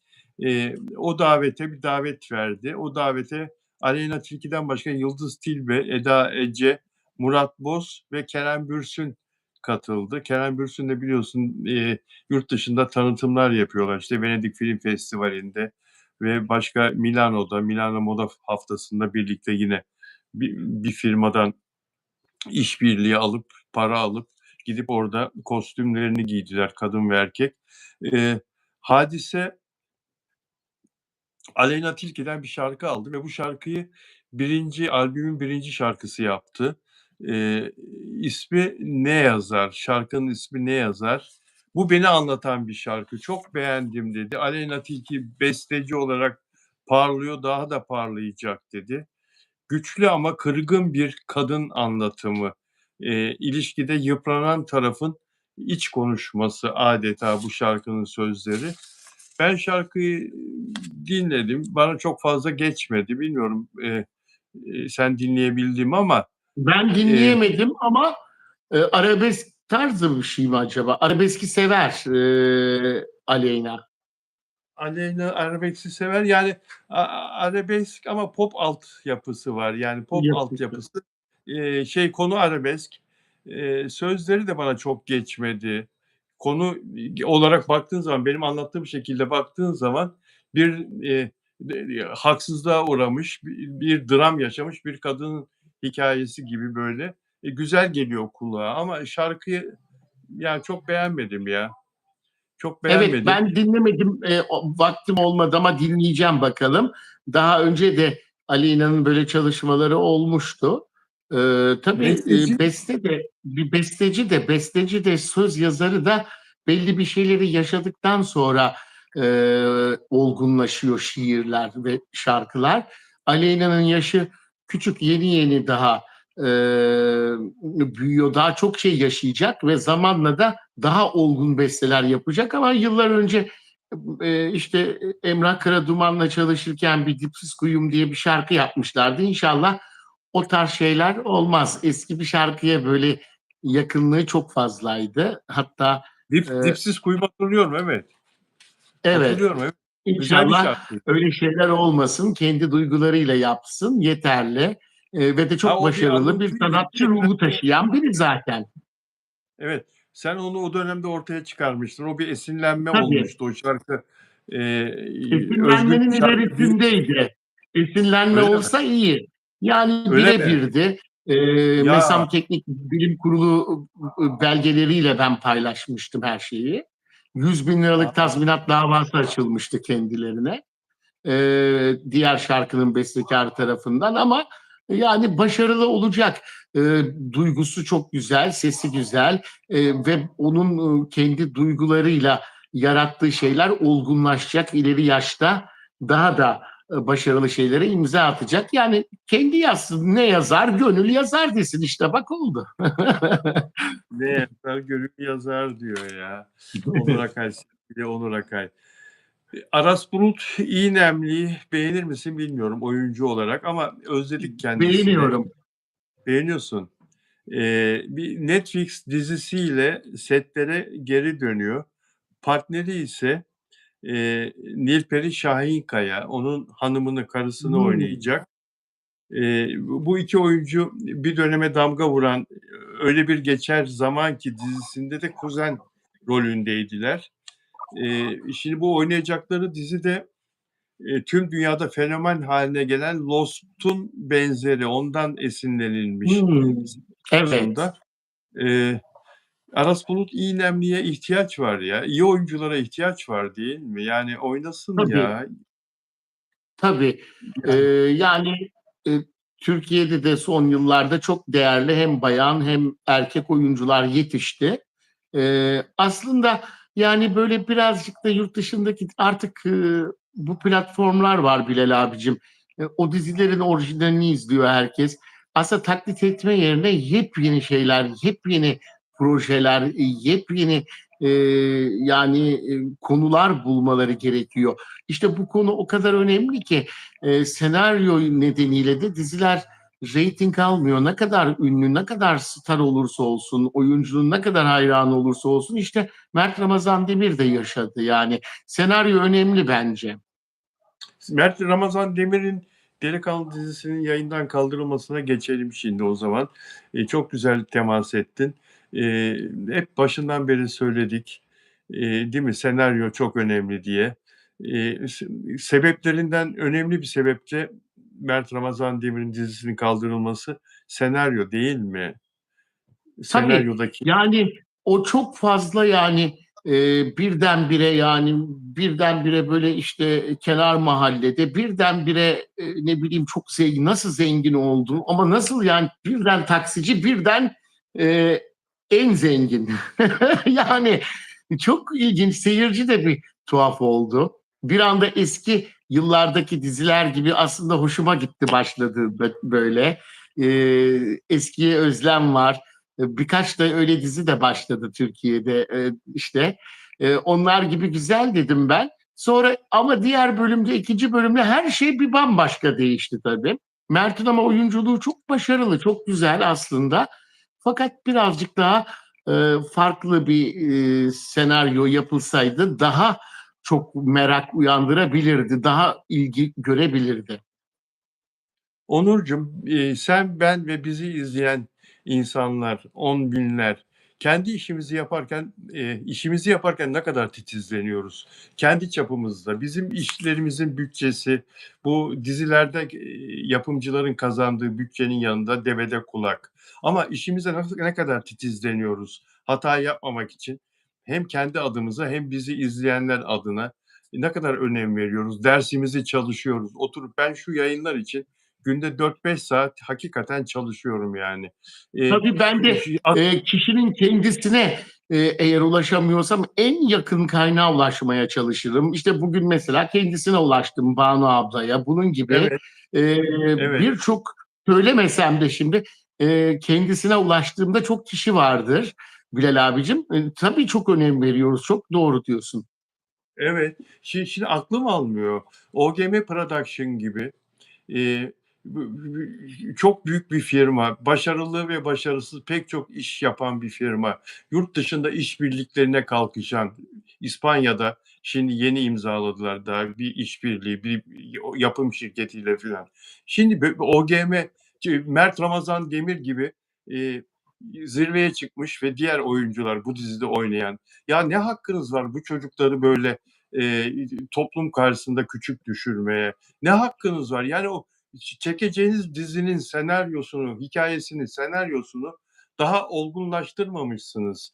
o davete bir davet verdi. O davete Aleyna Tilki'den başka Yıldız Tilbe, Eda Ece, Murat Boz ve Kerem Bürsin katıldı. Kerem Bürsin de biliyorsun, yurt dışında tanıtımlar yapıyorlar. İşte Venedik Film Festivali'nde ve başka Milano'da, Milano Moda Haftası'nda birlikte yine bir firmadan işbirliği alıp, para alıp gidip orada kostümlerini giydiler kadın ve erkek. Hadise Aleyna Tilki'den bir şarkı aldı ve bu şarkıyı albümün birinci şarkısı yaptı. Eee, ismi Ne Yazar? Şarkının ismi Ne Yazar? Bu beni anlatan bir şarkı. Çok beğendim dedi. Aleyna Tilki besteci olarak parlıyor, daha da parlayacak dedi. Güçlü ama kırgın bir kadın anlatımı. İlişkide yıpranan tarafın iç konuşması adeta bu şarkının sözleri. Ben şarkıyı dinledim. Bana çok fazla geçmedi. Bilmiyorum, sen dinleyebildin mi ama, Ben eee, dinleyemedim ama arabesk tarzı bir şey mi acaba? Arabeski sever Aleyna. Aleyna arabeski sever. Yani arabesk ama pop altyapısı var. Yani pop Yapısı. altyapısı. Konu arabesk. Sözleri de bana çok geçmedi. Konu olarak baktığın zaman, benim anlattığım şekilde baktığın zaman bir, haksızlığa uğramış, bir dram yaşamış bir kadının hikâyesi gibi böyle. Güzel geliyor kulağa ama şarkıyı, yani, çok beğenmedim ya. Çok Evet, beğenmedim. ben dinlemedim, vaktim olmadı ama dinleyeceğim bakalım. Daha önce de Aleyna'nın böyle çalışmaları olmuştu. Tabii, Besteci. besteci de söz yazarı da belli bir şeyleri yaşadıktan sonra olgunlaşıyor şiirler ve şarkılar. Aleyna'nın yaşı küçük, yeni yeni daha büyüyor, daha çok şey yaşayacak ve zamanla da daha olgun besteler yapacak ama yıllar önce işte Emrah Karaduman'la çalışırken bir Dipsiz Kuyum diye bir şarkı yapmışlardı. İnşallah o tarz şeyler olmaz. Eski bir şarkıya böyle yakınlığı çok fazlaydı. Hatta e, Dipsiz Kuyu'yu hatırlıyorum, evet. evet, Hatırlıyorum, evet. Güzel bir inşallah şarkıydı. öyle şeyler olmasın. Kendi duygularıyla yapsın yeterli. Ve de Ha, çok o bir başarılı bir alıntıydı. Bir sanatçı de ruhu taşıyan biri zaten. evet, sen onu o dönemde ortaya çıkarmıştın. O bir esinlenme Tabii. olmuştu o şarkı. Özgün Esinlenmenin bir şarkı değil. ilerisindeydi. Esinlenme Öyle mi? olsa iyi. Yani Öyle mi? birebirdi. Ya! MESAM Teknik Bilim Kurulu belgeleriyle ben paylaşmıştım her şeyi. 100.000 liralık A! tazminat davası açılmıştı kendilerine. Diğer şarkının bestekarı tarafından ama yani başarılı olacak. Duygusu çok güzel, sesi güzel ve onun kendi duygularıyla yarattığı şeyler olgunlaşacak. İleri yaşta daha da başarılı şeylere imza atacak. Yani kendi yazsın, ne yazar, gönül yazar desin, işte bak oldu. Ne yazar gönül yazar diyor ya. Onur Akay, sevgili Onur Akay. Aras Bulut İynemli'yi beğenir misin bilmiyorum oyuncu olarak ama özledik kendisini. Beğeniyorum. Beğeniyorsun. Bir Netflix dizisiyle setlere geri dönüyor. Partneri ise, Nilperi Şahinkaya. Onun hanımını, karısını Hmm. oynayacak. Bu 2 oyuncu bir döneme damga vuran Öyle Bir Geçer Zaman Ki dizisinde de kuzen rolündeydiler. Şimdi bu oynayacakları dizi de, tüm dünyada fenomen haline gelen Lost'un benzeri, ondan esinlenilmiş Hmm. Evet. aslında. Eee, Aras Bulut İynemli'ye ihtiyaç var ya. İyi oyunculara ihtiyaç var değil mi? Yani oynasın Tabii. ya. Tabii. Ee, Yani yani e, Türkiye'de de son yıllarda çok değerli hem bayan hem erkek oyuncular yetişti. Aslında yani böyle birazcık da yurt dışındaki artık bu platformlar var Bilal abicim. O dizilerin orijinalini izliyor herkes. Aslında taklit etme yerine yepyeni şeyler, yepyeni projeler, yepyeni e, yani konular bulmaları gerekiyor. İşte bu konu o kadar önemli ki senaryo nedeniyle de diziler reyting almıyor. Ne kadar ünlü, ne kadar star olursa olsun, oyuncunun ne kadar hayranı olursa olsun, işte Mert Ramazan Demir de yaşadı. Yani senaryo önemli bence. Mert Ramazan Demir'in Delikanlı dizisinin yayından kaldırılmasına geçelim şimdi o zaman. Çok güzel temas ettin. Hep başından beri söyledik, değil mi? Senaryo çok önemli diye. Sebeplerinden önemli bir sebep de Mert Ramazan Demir'in dizisinin kaldırılması senaryo değil mi? Tabii Senaryodaki yani o çok fazla, yani birdenbire, yani birdenbire böyle işte kenar mahallede birdenbire ne bileyim çok zengin, nasıl zengin oldu ama nasıl, yani birden taksici, birden e, en zengin. Yani çok ilginç, seyirci de bir tuhaf oldu. Bir anda eski yıllardaki diziler gibi aslında hoşuma gitti başladığında böyle. Eskiye özlem var. Birkaç da öyle dizi de başladı Türkiye'de işte. Onlar gibi güzel dedim ben. Sonra ama diğer bölümde, ikinci bölümde her şey bir bambaşka değişti tabii. Mert'in ama oyunculuğu çok başarılı, çok güzel aslında. Fakat birazcık daha farklı bir senaryo yapılsaydı daha çok merak uyandırabilirdi, daha ilgi görebilirdi. Onurcuğum, sen, ben ve bizi izleyen insanlar, on binler, kendi işimizi yaparken ne kadar titizleniyoruz. Kendi çapımızda. Bizim işlerimizin bütçesi, bu dizilerde yapımcıların kazandığı bütçenin yanında devede kulak. Ama işimize ne kadar titizleniyoruz hata yapmamak için. Hem kendi adımıza hem bizi izleyenler adına ne kadar önem veriyoruz. Dersimizi çalışıyoruz. Oturup ben şu yayınlar için günde 4-5 saat hakikaten çalışıyorum yani. Eee, Tabii ben de kişinin kendisine eğer ulaşamıyorsam en yakın kaynağa ulaşmaya çalışırım. İşte bugün mesela kendisine ulaştım, Banu ablaya. Bunun gibi Evet, e, evet. birçok, söylemesem de şimdi kendisine ulaştığımda çok kişi vardır Bilal abicim. Tabii çok önem veriyoruz. Çok doğru diyorsun. Evet. Şimdi aklım almıyor. OGM Production gibi, eee, çok büyük bir firma, başarılı ve başarısız pek çok iş yapan bir firma, yurt dışında işbirliklerine kalkışan, İspanya'da şimdi yeni imzaladılar daha bir işbirliği, bir yapım şirketiyle filan. Şimdi OGM, Mert Ramazan Demir gibi, eee, zirveye çıkmış ve diğer oyuncular bu dizide oynayan, ya ne hakkınız var bu çocukları böyle toplum karşısında küçük düşürmeye? Ne hakkınız var? Yani o çekeceğiniz dizinin senaryosunu, hikayesini, senaryosunu daha olgunlaştırmamışsınız.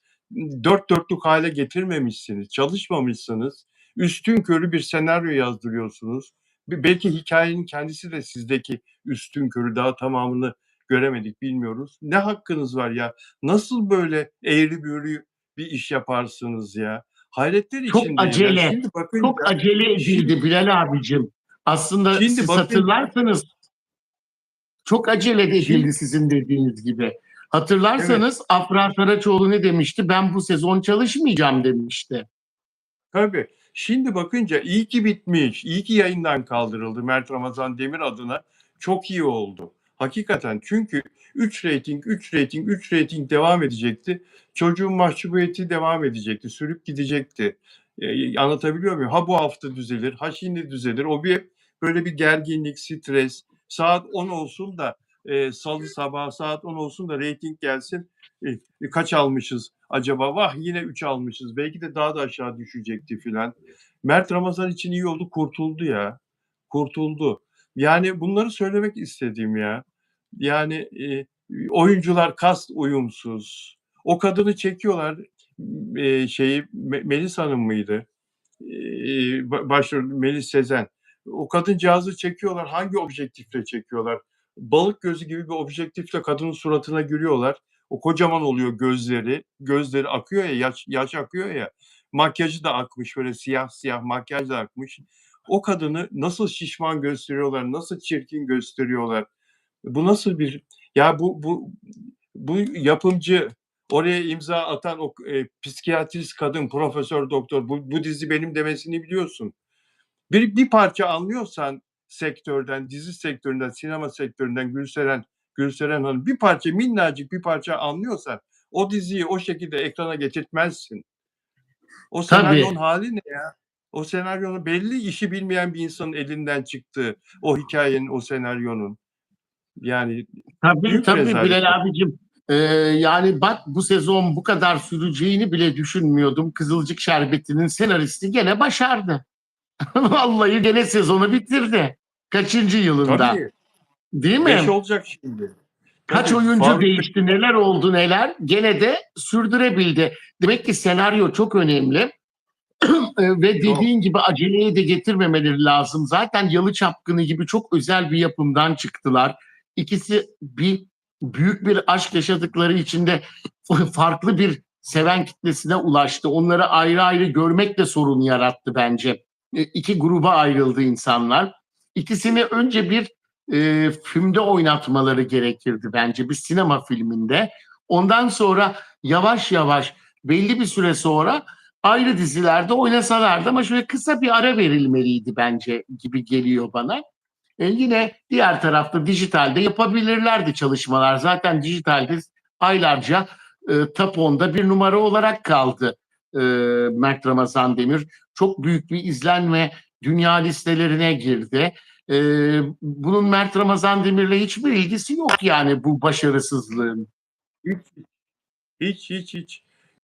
Dört dörtlük hale getirmemişsiniz, çalışmamışsınız. Üstünkörü bir senaryo yazdırıyorsunuz. Belki hikayenin kendisi de sizdeki üstünkörü, daha tamamını göremedik, bilmiyoruz. Ne hakkınız var ya? Nasıl böyle eğri büğrü bir iş yaparsınız ya? Hayretler Çok içindeyim. Yani acele, şimdi bakınca, çok acele şimdi edildi Bilal abicim. Aslında şimdi siz bakınca hatırlarsanız çok acele şimdi edildi sizin dediğiniz gibi. evet, Hatırlarsanız Afra Saraçoğlu ne demişti? Ben bu sezon çalışmayacağım demişti. tabii. Şimdi bakınca iyi ki bitmiş, iyi ki yayından kaldırıldı Mert Ramazan Demir adına. Çok iyi oldu. Hakikaten, çünkü 3 reyting, 3 reyting, 3 reyting devam edecekti. Çocuğun mahcubiyeti devam edecekti, sürüp gidecekti. Anlatabiliyor muyum? Ha bu hafta düzelir, ha şimdi düzelir. O bir böyle bir gerginlik, stres. Saat 10 olsun da salı sabahı saat 10 olsun da reyting gelsin. Kaç almışız acaba? Vah, yine 3 almışız. Belki de daha da aşağı düşecekti filan. Mert Ramazan için iyi oldu, kurtuldu ya. Kurtuldu. Yani bunları söylemek istediğim ya. Yani oyuncular kast uyumsuz. O kadını çekiyorlar. Melis Hanım mıydı? Başrol Melis Sezen. O kadıncağızı çekiyorlar. Hangi objektifle çekiyorlar? Balık gözü gibi bir objektifle kadının suratına gülüyorlar. O kocaman oluyor gözleri. Gözleri akıyor ya, yaş akıyor ya. Makyajı da akmış, böyle siyah siyah makyaj da akmış. O kadını nasıl şişman gösteriyorlar, nasıl çirkin gösteriyorlar. Bu nasıl bir, ya bu yapımcı Oraya imza atan o psikiyatrist kadın, profesör doktor, bu dizi benim demesini biliyorsun. Bir parça anlıyorsan sektörden, dizi sektöründen, sinema sektöründen Gülseren Hanım bir parça, minnacık bir parça anlıyorsan o diziyi o şekilde ekrana getirtmezsin. O senaryonun Tabii, hâli ne ya? O senaryonun belli işi bilmeyen bir insanın elinden çıktığı, o hikâyenin, o senaryonun. Yani tabii, büyük tabii rezalet. Bilal abicim. Yani bak bu sezon bu kadar süreceğini bile düşünmüyordum. Kızılcık Şerbeti'nin senaristi gene başardı. Vallahi gene sezonu bitirdi. Kaçıncı yılında? Tabii, Değil 5 mi? olacak şimdi. Kaç Tabii oyuncu Faruk Bey değişti, neler oldu neler. Gene de sürdürebildi. Demek ki senaryo çok önemli. Ve çok. dediğin gibi aceleye de getirmemeleri lazım. Zaten Yalı Çapkını gibi çok özel bir yapımdan çıktılar. İkisi büyük bir aşk yaşadıkları için de farklı bir seven kitlesine ulaştı. Onları ayrı ayrı görmek de sorun yarattı bence. İki gruba ayrıldı insanlar. İkisini önce bir filmde oynatmaları gerekirdi bence, bir sinema filminde. Ondan sonra yavaş yavaş belli bir süre sonra ayrı dizilerde oynasalardı, ama şöyle kısa bir ara verilmeliydi bence gibi geliyor bana. Yine diğer tarafta dijitalde yapabilirlerdi çalışmalar. Zaten dijitalde aylarca top 10'da bir numara olarak kaldı e, Mert Ramazan Demir. Çok büyük bir izlenme dünya listelerine girdi. E, Bunun Mert Ramazan Demir'le hiçbir ilgisi yok yani, bu başarısızlığın. Hiç,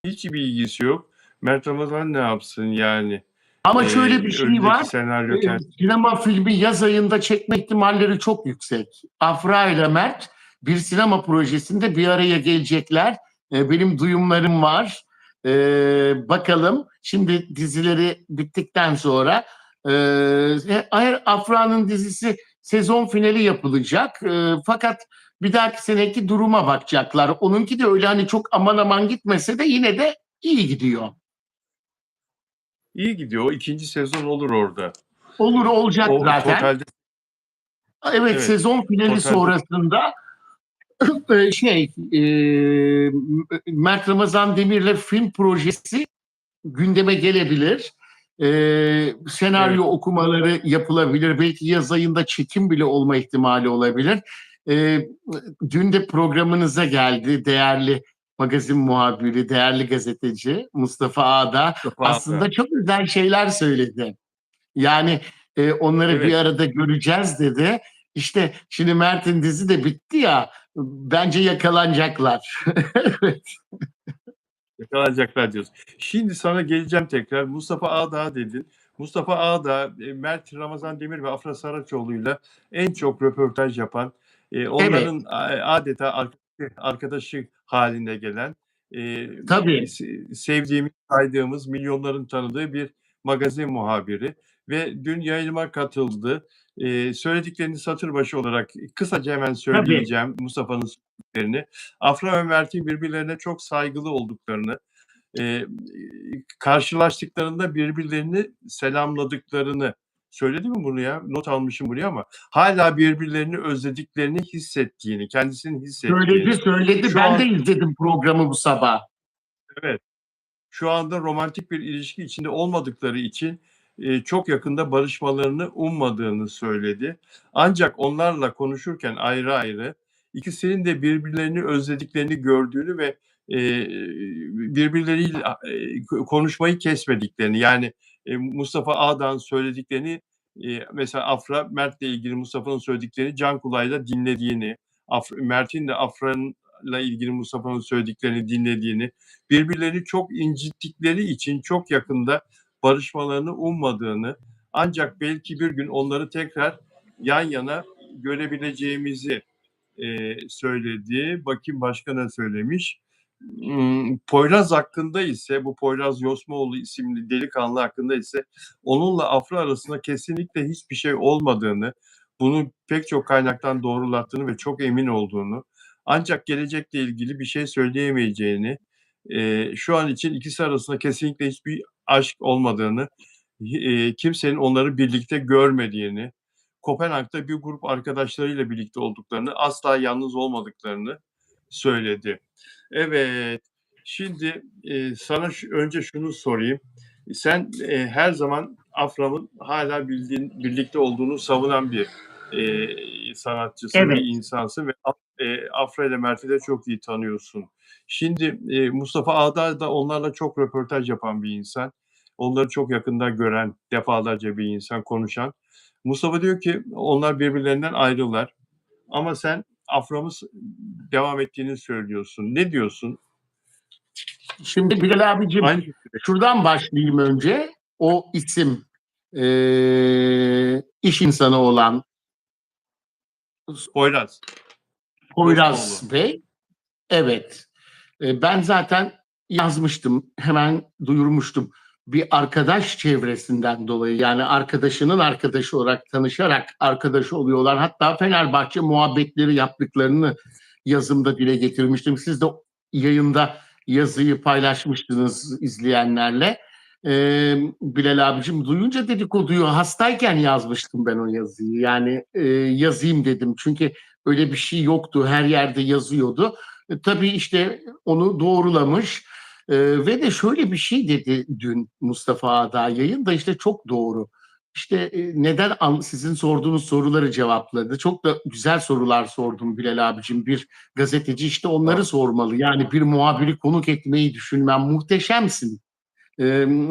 hiç bir ilgisi yok. Mert Ramazan ne yapsın yani? Ama şöyle bir şey Önündeki var. senaryo Sinema filmi yaz ayında çekme ihtimalleri çok yüksek. Afra ile Mert bir sinema projesinde bir araya gelecekler. Benim duyumlarım var. Bakalım şimdi dizileri bittikten sonra Afra'nın dizisi sezon finali yapılacak. Fakat bir dahaki seneki duruma bakacaklar. Onunki de öyle hani çok aman aman gitmese de yine de iyi gidiyor. iyi gidiyor. O ikinci sezon olur orada. Olur, olacak O zaten. totalde Evet, evet. sezon finali Totalde sonrasında Mert Ramazan Demir'le film projesi gündeme gelebilir. evet. Senaryo okumaları yapılabilir. Belki yaz ayında çekim bile olma ihtimali olabilir. Ee, Dün de programınıza geldi değerli magazin muhabiri, değerli gazeteci Mustafa Ağda. Mustafa Aslında çok güzel şeyler söyledi. Yani onları bir evet. arada göreceğiz dedi. İşte şimdi Mert'in dizi de bitti ya. Bence yakalanacaklar. Yakalanacaklar diyorsun. Şimdi sana geleceğim tekrar. Mustafa Ağdağ dedin. Mustafa Ağdağ, Mert Ramazan Demir ve Afra Saraçoğlu'yla en çok röportaj yapan, Evet, onların adeta arkadaşı haline gelen, e, tabii, sevdiğimiz, saydığımız, milyonların tanıdığı bir magazin muhabiri ve dün yayınıma katıldı. Söylediklerini satır başı olarak kısaca hemen tabii. söyleyeceğim Mustafa'nın söylediklerini. Afra ve Mert'in birbirlerine çok saygılı olduklarını, e, karşılaştıklarında birbirlerini selamladıklarını söyledi mi bunu ya? Not almışım buraya ama hala birbirlerini özlediklerini hissettiğini, kendisinin Söyledi, hissettiğini. söyledi. Şu Ben de an izledim programı bu sabah. evet, şu anda romantik bir ilişki içinde olmadıkları için çok yakında barışmalarını ummadığını söyledi. Ancak onlarla konuşurken ayrı ayrı ikisinin de birbirlerini özlediklerini gördüğünü ve birbirleriyle konuşmayı kesmediklerini yani Mustafa Ağa'dan söylediklerini mesela Afra Mert'le ilgili Mustafa'nın söylediklerini can kulağıyla dinlediğini, Mert'in de Afra'yla ilgili Mustafa'nın söylediklerini dinlediğini, birbirlerini çok incittikleri için çok yakında barışmalarını ummadığını ancak belki bir gün onları tekrar yan yana görebileceğimizi söyledi. Bakayım başka ne söylemiş. Poyraz hakkında ise bu Poyraz Yosmaoğlu isimli delikanlı hakkında ise onunla Afra arasında kesinlikle hiçbir şey olmadığını, bunu pek çok kaynaktan doğrulattığını ve çok emin olduğunu ancak gelecekle ilgili bir şey söyleyemeyeceğini, şu an için ikisi arasında kesinlikle hiçbir aşk olmadığını, kimsenin onları birlikte görmediğini, Kopenhag'da bir grup arkadaşlarıyla birlikte olduklarını, asla yalnız olmadıklarını söyledi. Evet. Şimdi, sana önce şunu sorayım. Sen, her zaman Afra'nın hâlâ birlikte olduğunu savunan bir, sanatçısın, bir Evet. insansın ve Afra ile Mert'i de çok iyi tanıyorsun. Şimdi, Mustafa Ağdağ da onlarla çok röportaj yapan bir insan. Onları çok yakından gören, defalarca bir insan, konuşan. Mustafa diyor ki onlar birbirlerinden ayrılar ama sen Afra'mız devam ettiğini söylüyorsun. Ne diyorsun? Şimdi Bilal abicim, Aynı fikirde. şuradan başlayayım önce. O isim, iş insanı olan Poyraz Bosnaoğlu. Poyraz Bey. Evet. Ben zaten yazmıştım, hemen duyurmuştum. Bir arkadaş çevresinden dolayı, yani arkadaşının arkadaşı olarak tanışarak arkadaşı oluyorlar. Hatta Fenerbahçe muhabbetleri yaptıklarını yazımda dile getirmiştim. Siz de yayında yazıyı paylaşmıştınız izleyenlerle. Bilal abicim, duyunca dedikoduyu, hastayken yazmıştım ben o yazıyı. Yani yazayım dedim çünkü öyle bir şey yoktu, her yerde yazıyordu. Tabii işte onu doğrulamış. Ve de şöyle bir şey dedi dün Mustafa Ağda yayında, işte çok doğru. İşte neden sizin sorduğunuz soruları cevapladı. Çok da güzel sorular sordum Bilal abicim. Bir gazeteci işte onları Sağ sormalı. Yani bir muhabiri konuk etmeyi düşünmem, muhteşemsin.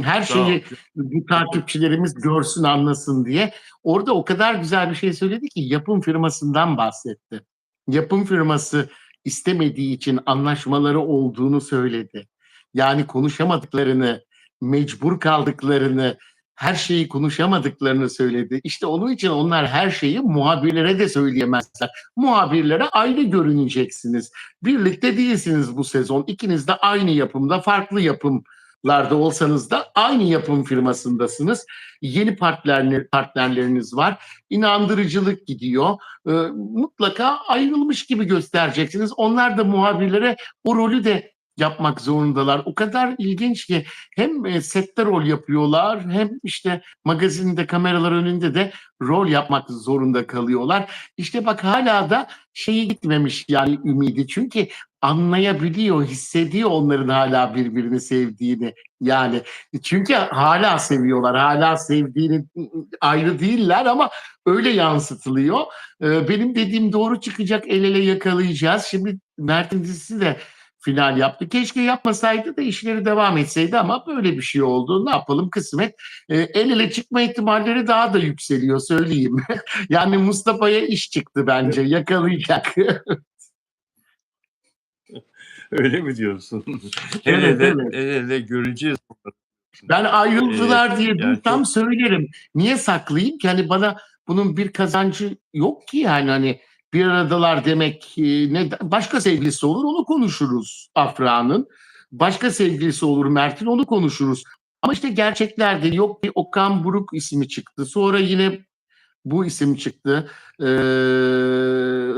Her sağ ol. şeyi bu takipçilerimiz görsün, anlasın diye. Orada o kadar güzel bir şey söyledi ki, yapım firmasından bahsetti. Yapım firması istemediği için anlaşmaları olduğunu söyledi. Yani konuşamadıklarını, mecbur kaldıklarını, her şeyi konuşamadıklarını söyledi. İşte onun için onlar her şeyi muhabirlere de söyleyemezler. Muhabirlere ayrı görüneceksiniz. Birlikte değilsiniz bu sezon. İkiniz de aynı yapımda, farklı yapımlarda olsanız da aynı yapım firmasındasınız. Yeni partnerleriniz var. İnandırıcılık gidiyor. Mutlaka ayrılmış gibi göstereceksiniz. Onlar da muhabirlere o rolü de yapmak zorundalar. O kadar ilginç ki hem sette rol yapıyorlar, hem işte magazinde, kameralar önünde de rol yapmak zorunda kalıyorlar. İşte bak, hala da şeyi gitmemiş yani ümidi. Çünkü anlayabiliyor, hissediyor onların hala birbirini sevdiğini. Yani çünkü hala seviyorlar, hala sevdiğini, ayrı değiller ama öyle yansıtılıyor. Benim dediğim doğru çıkacak, el ele yakalayacağız. Şimdi Mert'in dizisi de final yaptı. Keşke yapmasaydı da işleri devam etseydi ama böyle bir şey oldu. Ne yapalım, kısmet. El ele çıkma ihtimalleri daha da yükseliyor, söyleyeyim. Yani Mustafa'ya iş çıktı bence, yakalayacak. Öyle mi diyorsun? El Evet, ele, evet. el ele göreceğiz. Ben Eee, ayrıldılar diye yani duysam çok söylerim. Niye saklayayım ki? Hani bana bunun bir kazancı yok ki, yani hani bir aradalar demek, ne başka sevgilisi olur onu konuşuruz Afra'nın. Başka sevgilisi olur Mert'in, onu konuşuruz. Ama işte gerçeklerde yok, bir Okan Buruk ismi çıktı. Sonra yine bu isim çıktı.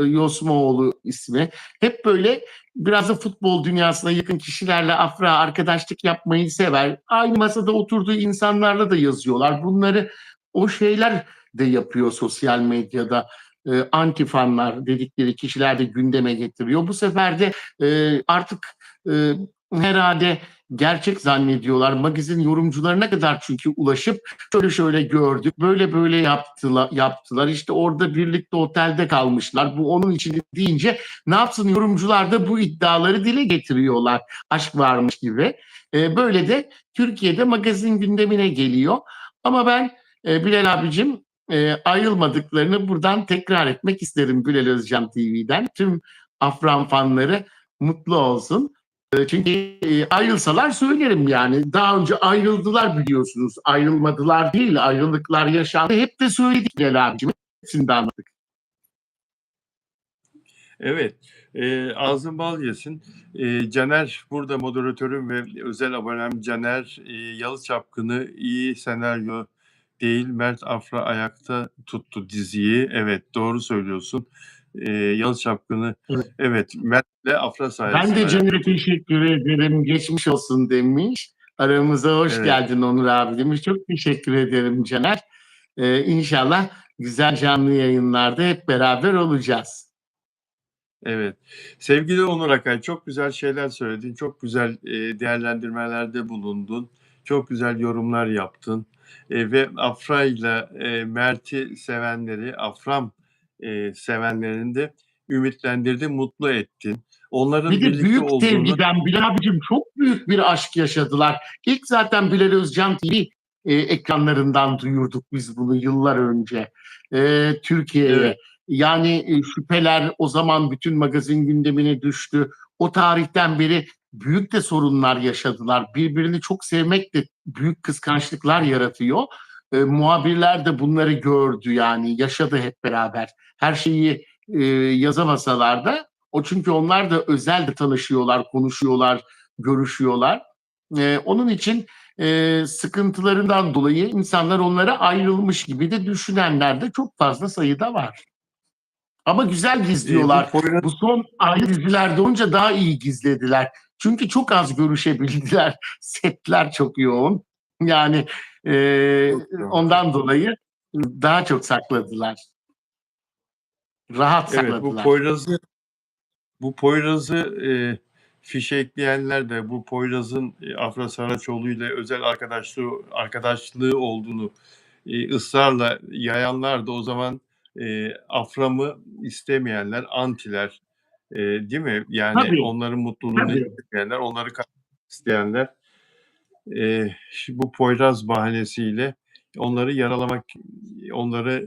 Yosmaoğlu ismi. Hep böyle biraz da futbol dünyasına yakın kişilerle Afra arkadaşlık yapmayı sever. Aynı masada oturduğu insanlarla da yazıyorlar. Bunları, o şeyler de yapıyor sosyal medyada. Anti fanlar dedikleri kişiler de gündeme getiriyor. Bu sefer de artık e, herhalde gerçek zannediyorlar. Magazin yorumcularına kadar çünkü ulaşıp şöyle şöyle gördük, böyle böyle yaptılar. İşte orada birlikte otelde kalmışlar. Bu onun için deyince ne yapsın, yorumcular da bu iddiaları dile getiriyorlar. Aşk varmış gibi. Böyle de Türkiye'de magazin gündemine geliyor. Ama ben Bilal abicim, ayrılmadıklarını buradan tekrar etmek isterim Bilal Özcan TV'den. Tüm Afran fanları mutlu olsun. Çünkü ayrılsalar söylerim yani. Daha önce ayrıldılar biliyorsunuz. Ayrılmadılar değil, ayrılıklar yaşandı. Hep de söyledik Bilal abicim. Hepsini de anladık. evet, ağzın bal yesin. Caner burada moderatörüm ve özel abonem Caner, Yalı Çapkını iyi senaryo değil, Mert Afra ayakta tuttu diziyi. Evet, doğru söylüyorsun. Yalı Çapkını, Evet. evet, Mert'le Afra Ben sayesinde de ayakta Caner'e tuttu. teşekkür ederim. Geçmiş olsun demiş. Aramıza hoş Evet. geldin Onur abi demiş. Çok teşekkür ederim Caner. İnşallah güzel canlı yayınlarda hep beraber olacağız. Evet. Sevgili Onur Akay, çok güzel şeyler söyledin. Çok güzel, değerlendirmelerde bulundun. Çok güzel yorumlar yaptın, ve Afra'yla, Mert'i sevenleri, Afram, sevenlerini de ümitlendirdin, mutlu ettin. Bir Onların de birlikte büyük olduğunu. sevgiden Bilal abicim çok büyük bir aşk yaşadılar. İlk zaten Bilal Özcan TV ekranlarından duyurduk biz bunu yıllar önce Evet, Türkiye'ye. Yani şüpheler o zaman bütün magazin gündemine düştü. O tarihten beri büyük de sorunlar yaşadılar. Birbirini çok sevmek de büyük kıskançlıklar yaratıyor. Muhabirler de bunları gördü yani yaşadı hep beraber. Her şeyi yazamasalar da çünkü onlar da özel de tanışıyorlar, konuşuyorlar, görüşüyorlar. Onun için sıkıntılarından dolayı insanlar onlara ayrılmış gibi de düşünenler de çok fazla sayıda var. Ama güzel bu gizliyorlar. Poyraz. Bu son ayrı dizilerde olunca daha iyi gizlediler. Çünkü çok az görüşebildiler. Setler çok yoğun. Yani Çok doğru. ondan dolayı daha çok sakladılar. Rahat Evet, sakladılar. Bu Poyraz'ı, fişekleyenler de bu Poyraz'ın, Afra Saraçoğlu'yla özel arkadaşlığı olduğunu, ısrarla yayanlar da o zaman, Afram'ı istemeyenler, antiler, değil mi? Yani Tabii, onların mutluluğunu tabii. istemeyenler, onları isteyenler, bu Poyraz bahanesiyle onları yaralamak, onları,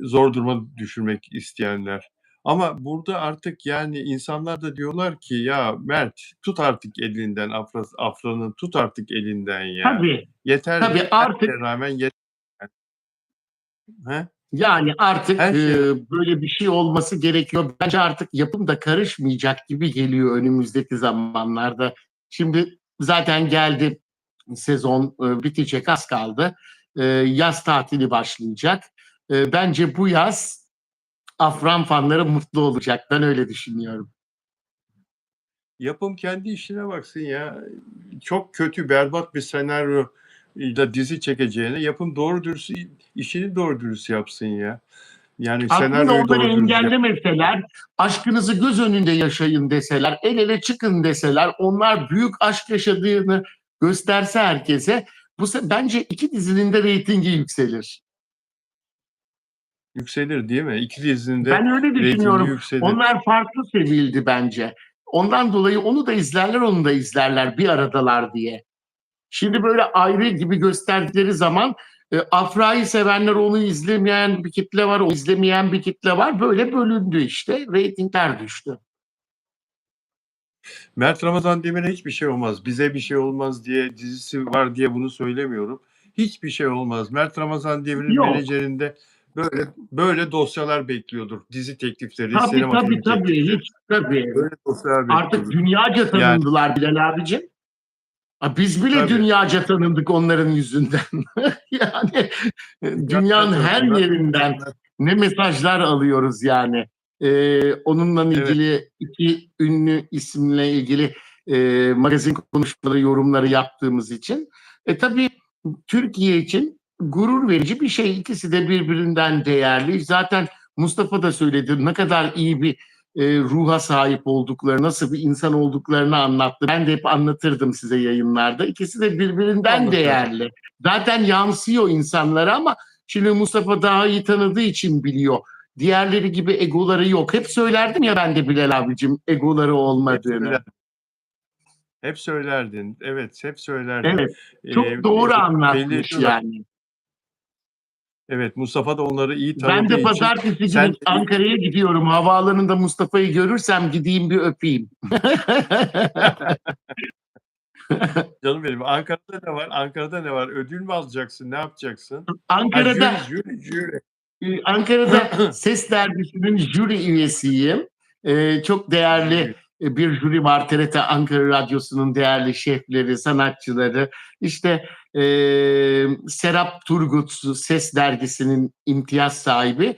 zor duruma düşürmek isteyenler. Ama burada artık, yani, insanlar da diyorlar ki, "Ya Mert, tut artık elinden Afra'nın tut artık elinden ya. Tabii, Yeter, tabii her artık şeye rağmen yeter." He? yani artık Her şeye böyle bir şey olması gerekiyor. Bence artık yapım da karışmayacak gibi geliyor önümüzdeki zamanlarda. Şimdi zaten geldi sezon bitecek az kaldı. Yaz tatili başlayacak. Bence bu yaz Afran fanları mutlu olacak. Ben öyle düşünüyorum. yapım kendi işine baksın ya. Çok kötü, berbat bir senaryoyla dizi çekeceğine yapım doğru dürüst işini doğru dürüst yapsın ya. Yani Aslında senaryoyu onları doğru dürüst yap. engellemeseler, aşkınızı göz önünde yaşayın deseler, el ele çıkın deseler, onlar büyük aşk yaşadığını gösterse herkese, bence iki dizinin de reytingi yükselir. Yükselir değil mi? İki dizinin de Ben öyle reytingi düşünüyorum. yükselir. Onlar farklı sevildi bence. Ondan dolayı onu da izlerler, onu da izlerler bir aradalar diye. Şimdi böyle ayrı gibi gösterdikleri zaman Afra'yı sevenler onu izlemeyen bir kitle var, o izlemeyen bir kitle var. Böyle bölündü işte. Reytingler düştü. Mert Ramazan Demir'e hiçbir şey olmaz. Bize bir şey olmaz diye dizisi var diye bunu söylemiyorum. Hiçbir şey olmaz. Mert Ramazan Demir'in Yok. menajerinde böyle dosyalar bekliyordur. Dizi teklifleri, Tabii sinema tabii filmi tabii. teklifleri. Hiç tabii. Böyle dosyalar Artık bekliyordur. dünyaca Yani tanındılar Bilal abicim. Biz bile tabii. dünyaca tanındık onların yüzünden. Yani Dünyaca dünyanın her tanındılar. yerinden ne mesajlar alıyoruz yani. Onunla Evet, ilgili iki ünlü isimle ilgili magazin konuşmaları, yorumları yaptığımız için. Tabii Türkiye için gurur verici bir şey. İkisi de birbirinden değerli. Zaten Mustafa da söyledi ne kadar iyi bir ruha sahip oldukları, nasıl bir insan olduklarını anlattı. Ben de hep anlatırdım size yayınlarda. İkisi de birbirinden anlatırdım. değerli. Zaten yansıyor insanlara ama şimdi Mustafa daha iyi tanıdığı için biliyor. Diğerleri gibi egoları yok. Hep söylerdim ya ben de Bilal abicim egoları Hep olmadığını. söylerdin. Hep söylerdin. Evet, hep söylerdin. Evet. Eee, Çok doğru belli anlatmış ediyorlar. yani. Evet, Mustafa da onları iyi Ben tanıdığı de için pazartesi günü sen de Ankara'ya gidiyorum. Havaalanında Mustafa'yı görürsem gideyim bir öpeyim. canım benim. Ankara'da ne var? Ankara'da ne var? Ödül mü alacaksın? Ne yapacaksın? Ha, jüri, Ankara'da jüri, jüri. Ankara'da Ses Dergisi'nin jüri üyesiyim. Çok değerli Jüri. bir jüri var. TRT Ankara Radyosu'nun değerli şefleri, sanatçıları. İşte Serap Turgut Ses Dergisi'nin imtiyaz sahibi.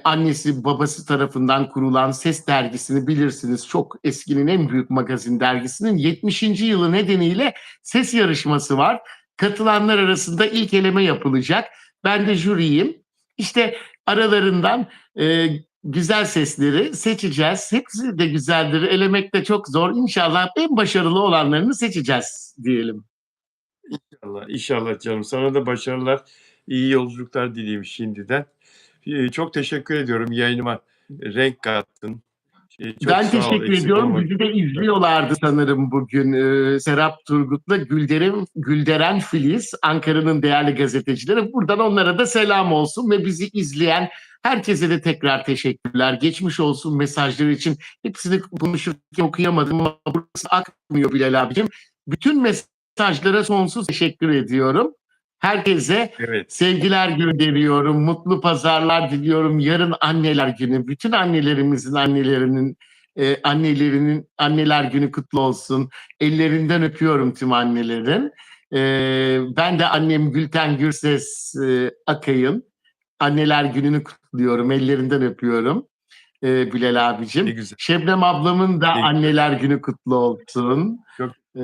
Annesi babası tarafından kurulan Ses Dergisi'ni bilirsiniz. Çok eskinin en büyük magazin dergisinin 70. yılı nedeniyle ses yarışması var. Katılanlar arasında ilk eleme yapılacak. Ben de jüriyim. İşte aralarından güzel sesleri seçeceğiz. Hepsi de güzeldir. Elemek de çok zor. İnşallah en başarılı olanlarını seçeceğiz diyelim. İnşallah, inşallah canım. Sana da başarılar, iyi yolculuklar dileyim şimdiden. Çok teşekkür ediyorum. Yayınıma renk kattın. Çok Ben sağ ol, teşekkür eksik ediyorum. olma. Bizi de izliyorlardı sanırım bugün. Serap Turgut'la Gülderen Filiz, Ankara'nın değerli gazetecileri. Buradan onlara da selam olsun ve bizi izleyen herkese de tekrar teşekkürler. Geçmiş olsun mesajları için. Hepsini konuşurken okuyamadım ama burası akmıyor Bilal abicim. Bütün mesajlara sonsuz teşekkür ediyorum. Herkese Evet, sevgiler gönderiyorum. Mutlu pazarlar diliyorum. Yarın Anneler Günü. Bütün annelerimizin annelerinin anneler günü kutlu olsun. Ellerinden öpüyorum tüm annelerin. Ben de annem Gülten Gürses Akay'ın anneler gününü kutluyorum. Ellerinden öpüyorum. Bilal ne abicim. güzel, Şebnem ablamın da ne güzel. anneler günü kutlu olsun. Çok, Ee,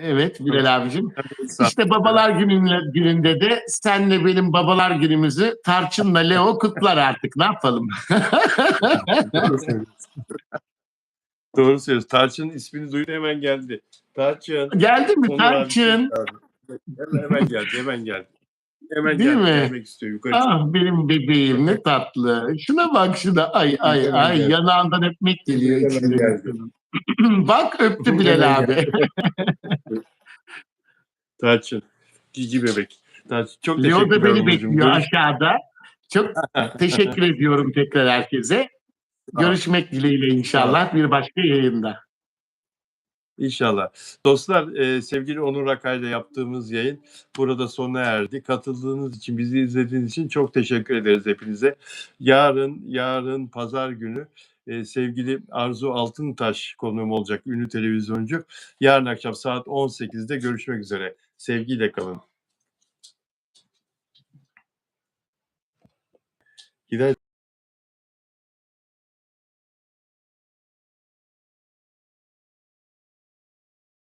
evet çok Bilal abicim. sağ İşte babalar gününde de senle benim babalar günümüzü Tarçın'la Leo kutlar artık. Ne yapalım? Doğru söylüyorsun. Doğru söylüyorsun. Tarçın'ın ismini duydum, hemen geldi. Tarçın, Geldi mi Onur abi seni Tarçın? çağırdı. Hemen geldi, hemen geldi. Hemen Değil geldi, mi? gelmek istiyor. Yukarı çıktı. Ah benim bebeğim ne tatlı. Şuna bak şuna. Ay ay Hemen ay geldi. yanağından öpmek geliyor Hemen içimden geldi. insanın. Bak öptü Hemen Bilal abi. geldi. Tarçın, cici bebek. Tarçın, çok Leo da teşekkürler beni Onurcuğum. bekliyor aşağıda. Çok teşekkür ediyorum tekrar herkese. Sağ ol. Görüşmek dileğiyle Sağ ol. inşallah bir başka yayında. İnşallah. Dostlar, sevgili Onur Akay'la yaptığımız yayın burada sona erdi. Katıldığınız için, bizi izlediğiniz için çok teşekkür ederiz hepinize. Yarın pazar günü sevgili Arzu Altıntaş konuğum olacak, ünlü televizyoncu. Yarın akşam saat 18'de görüşmek üzere. Sevgiyle kalın.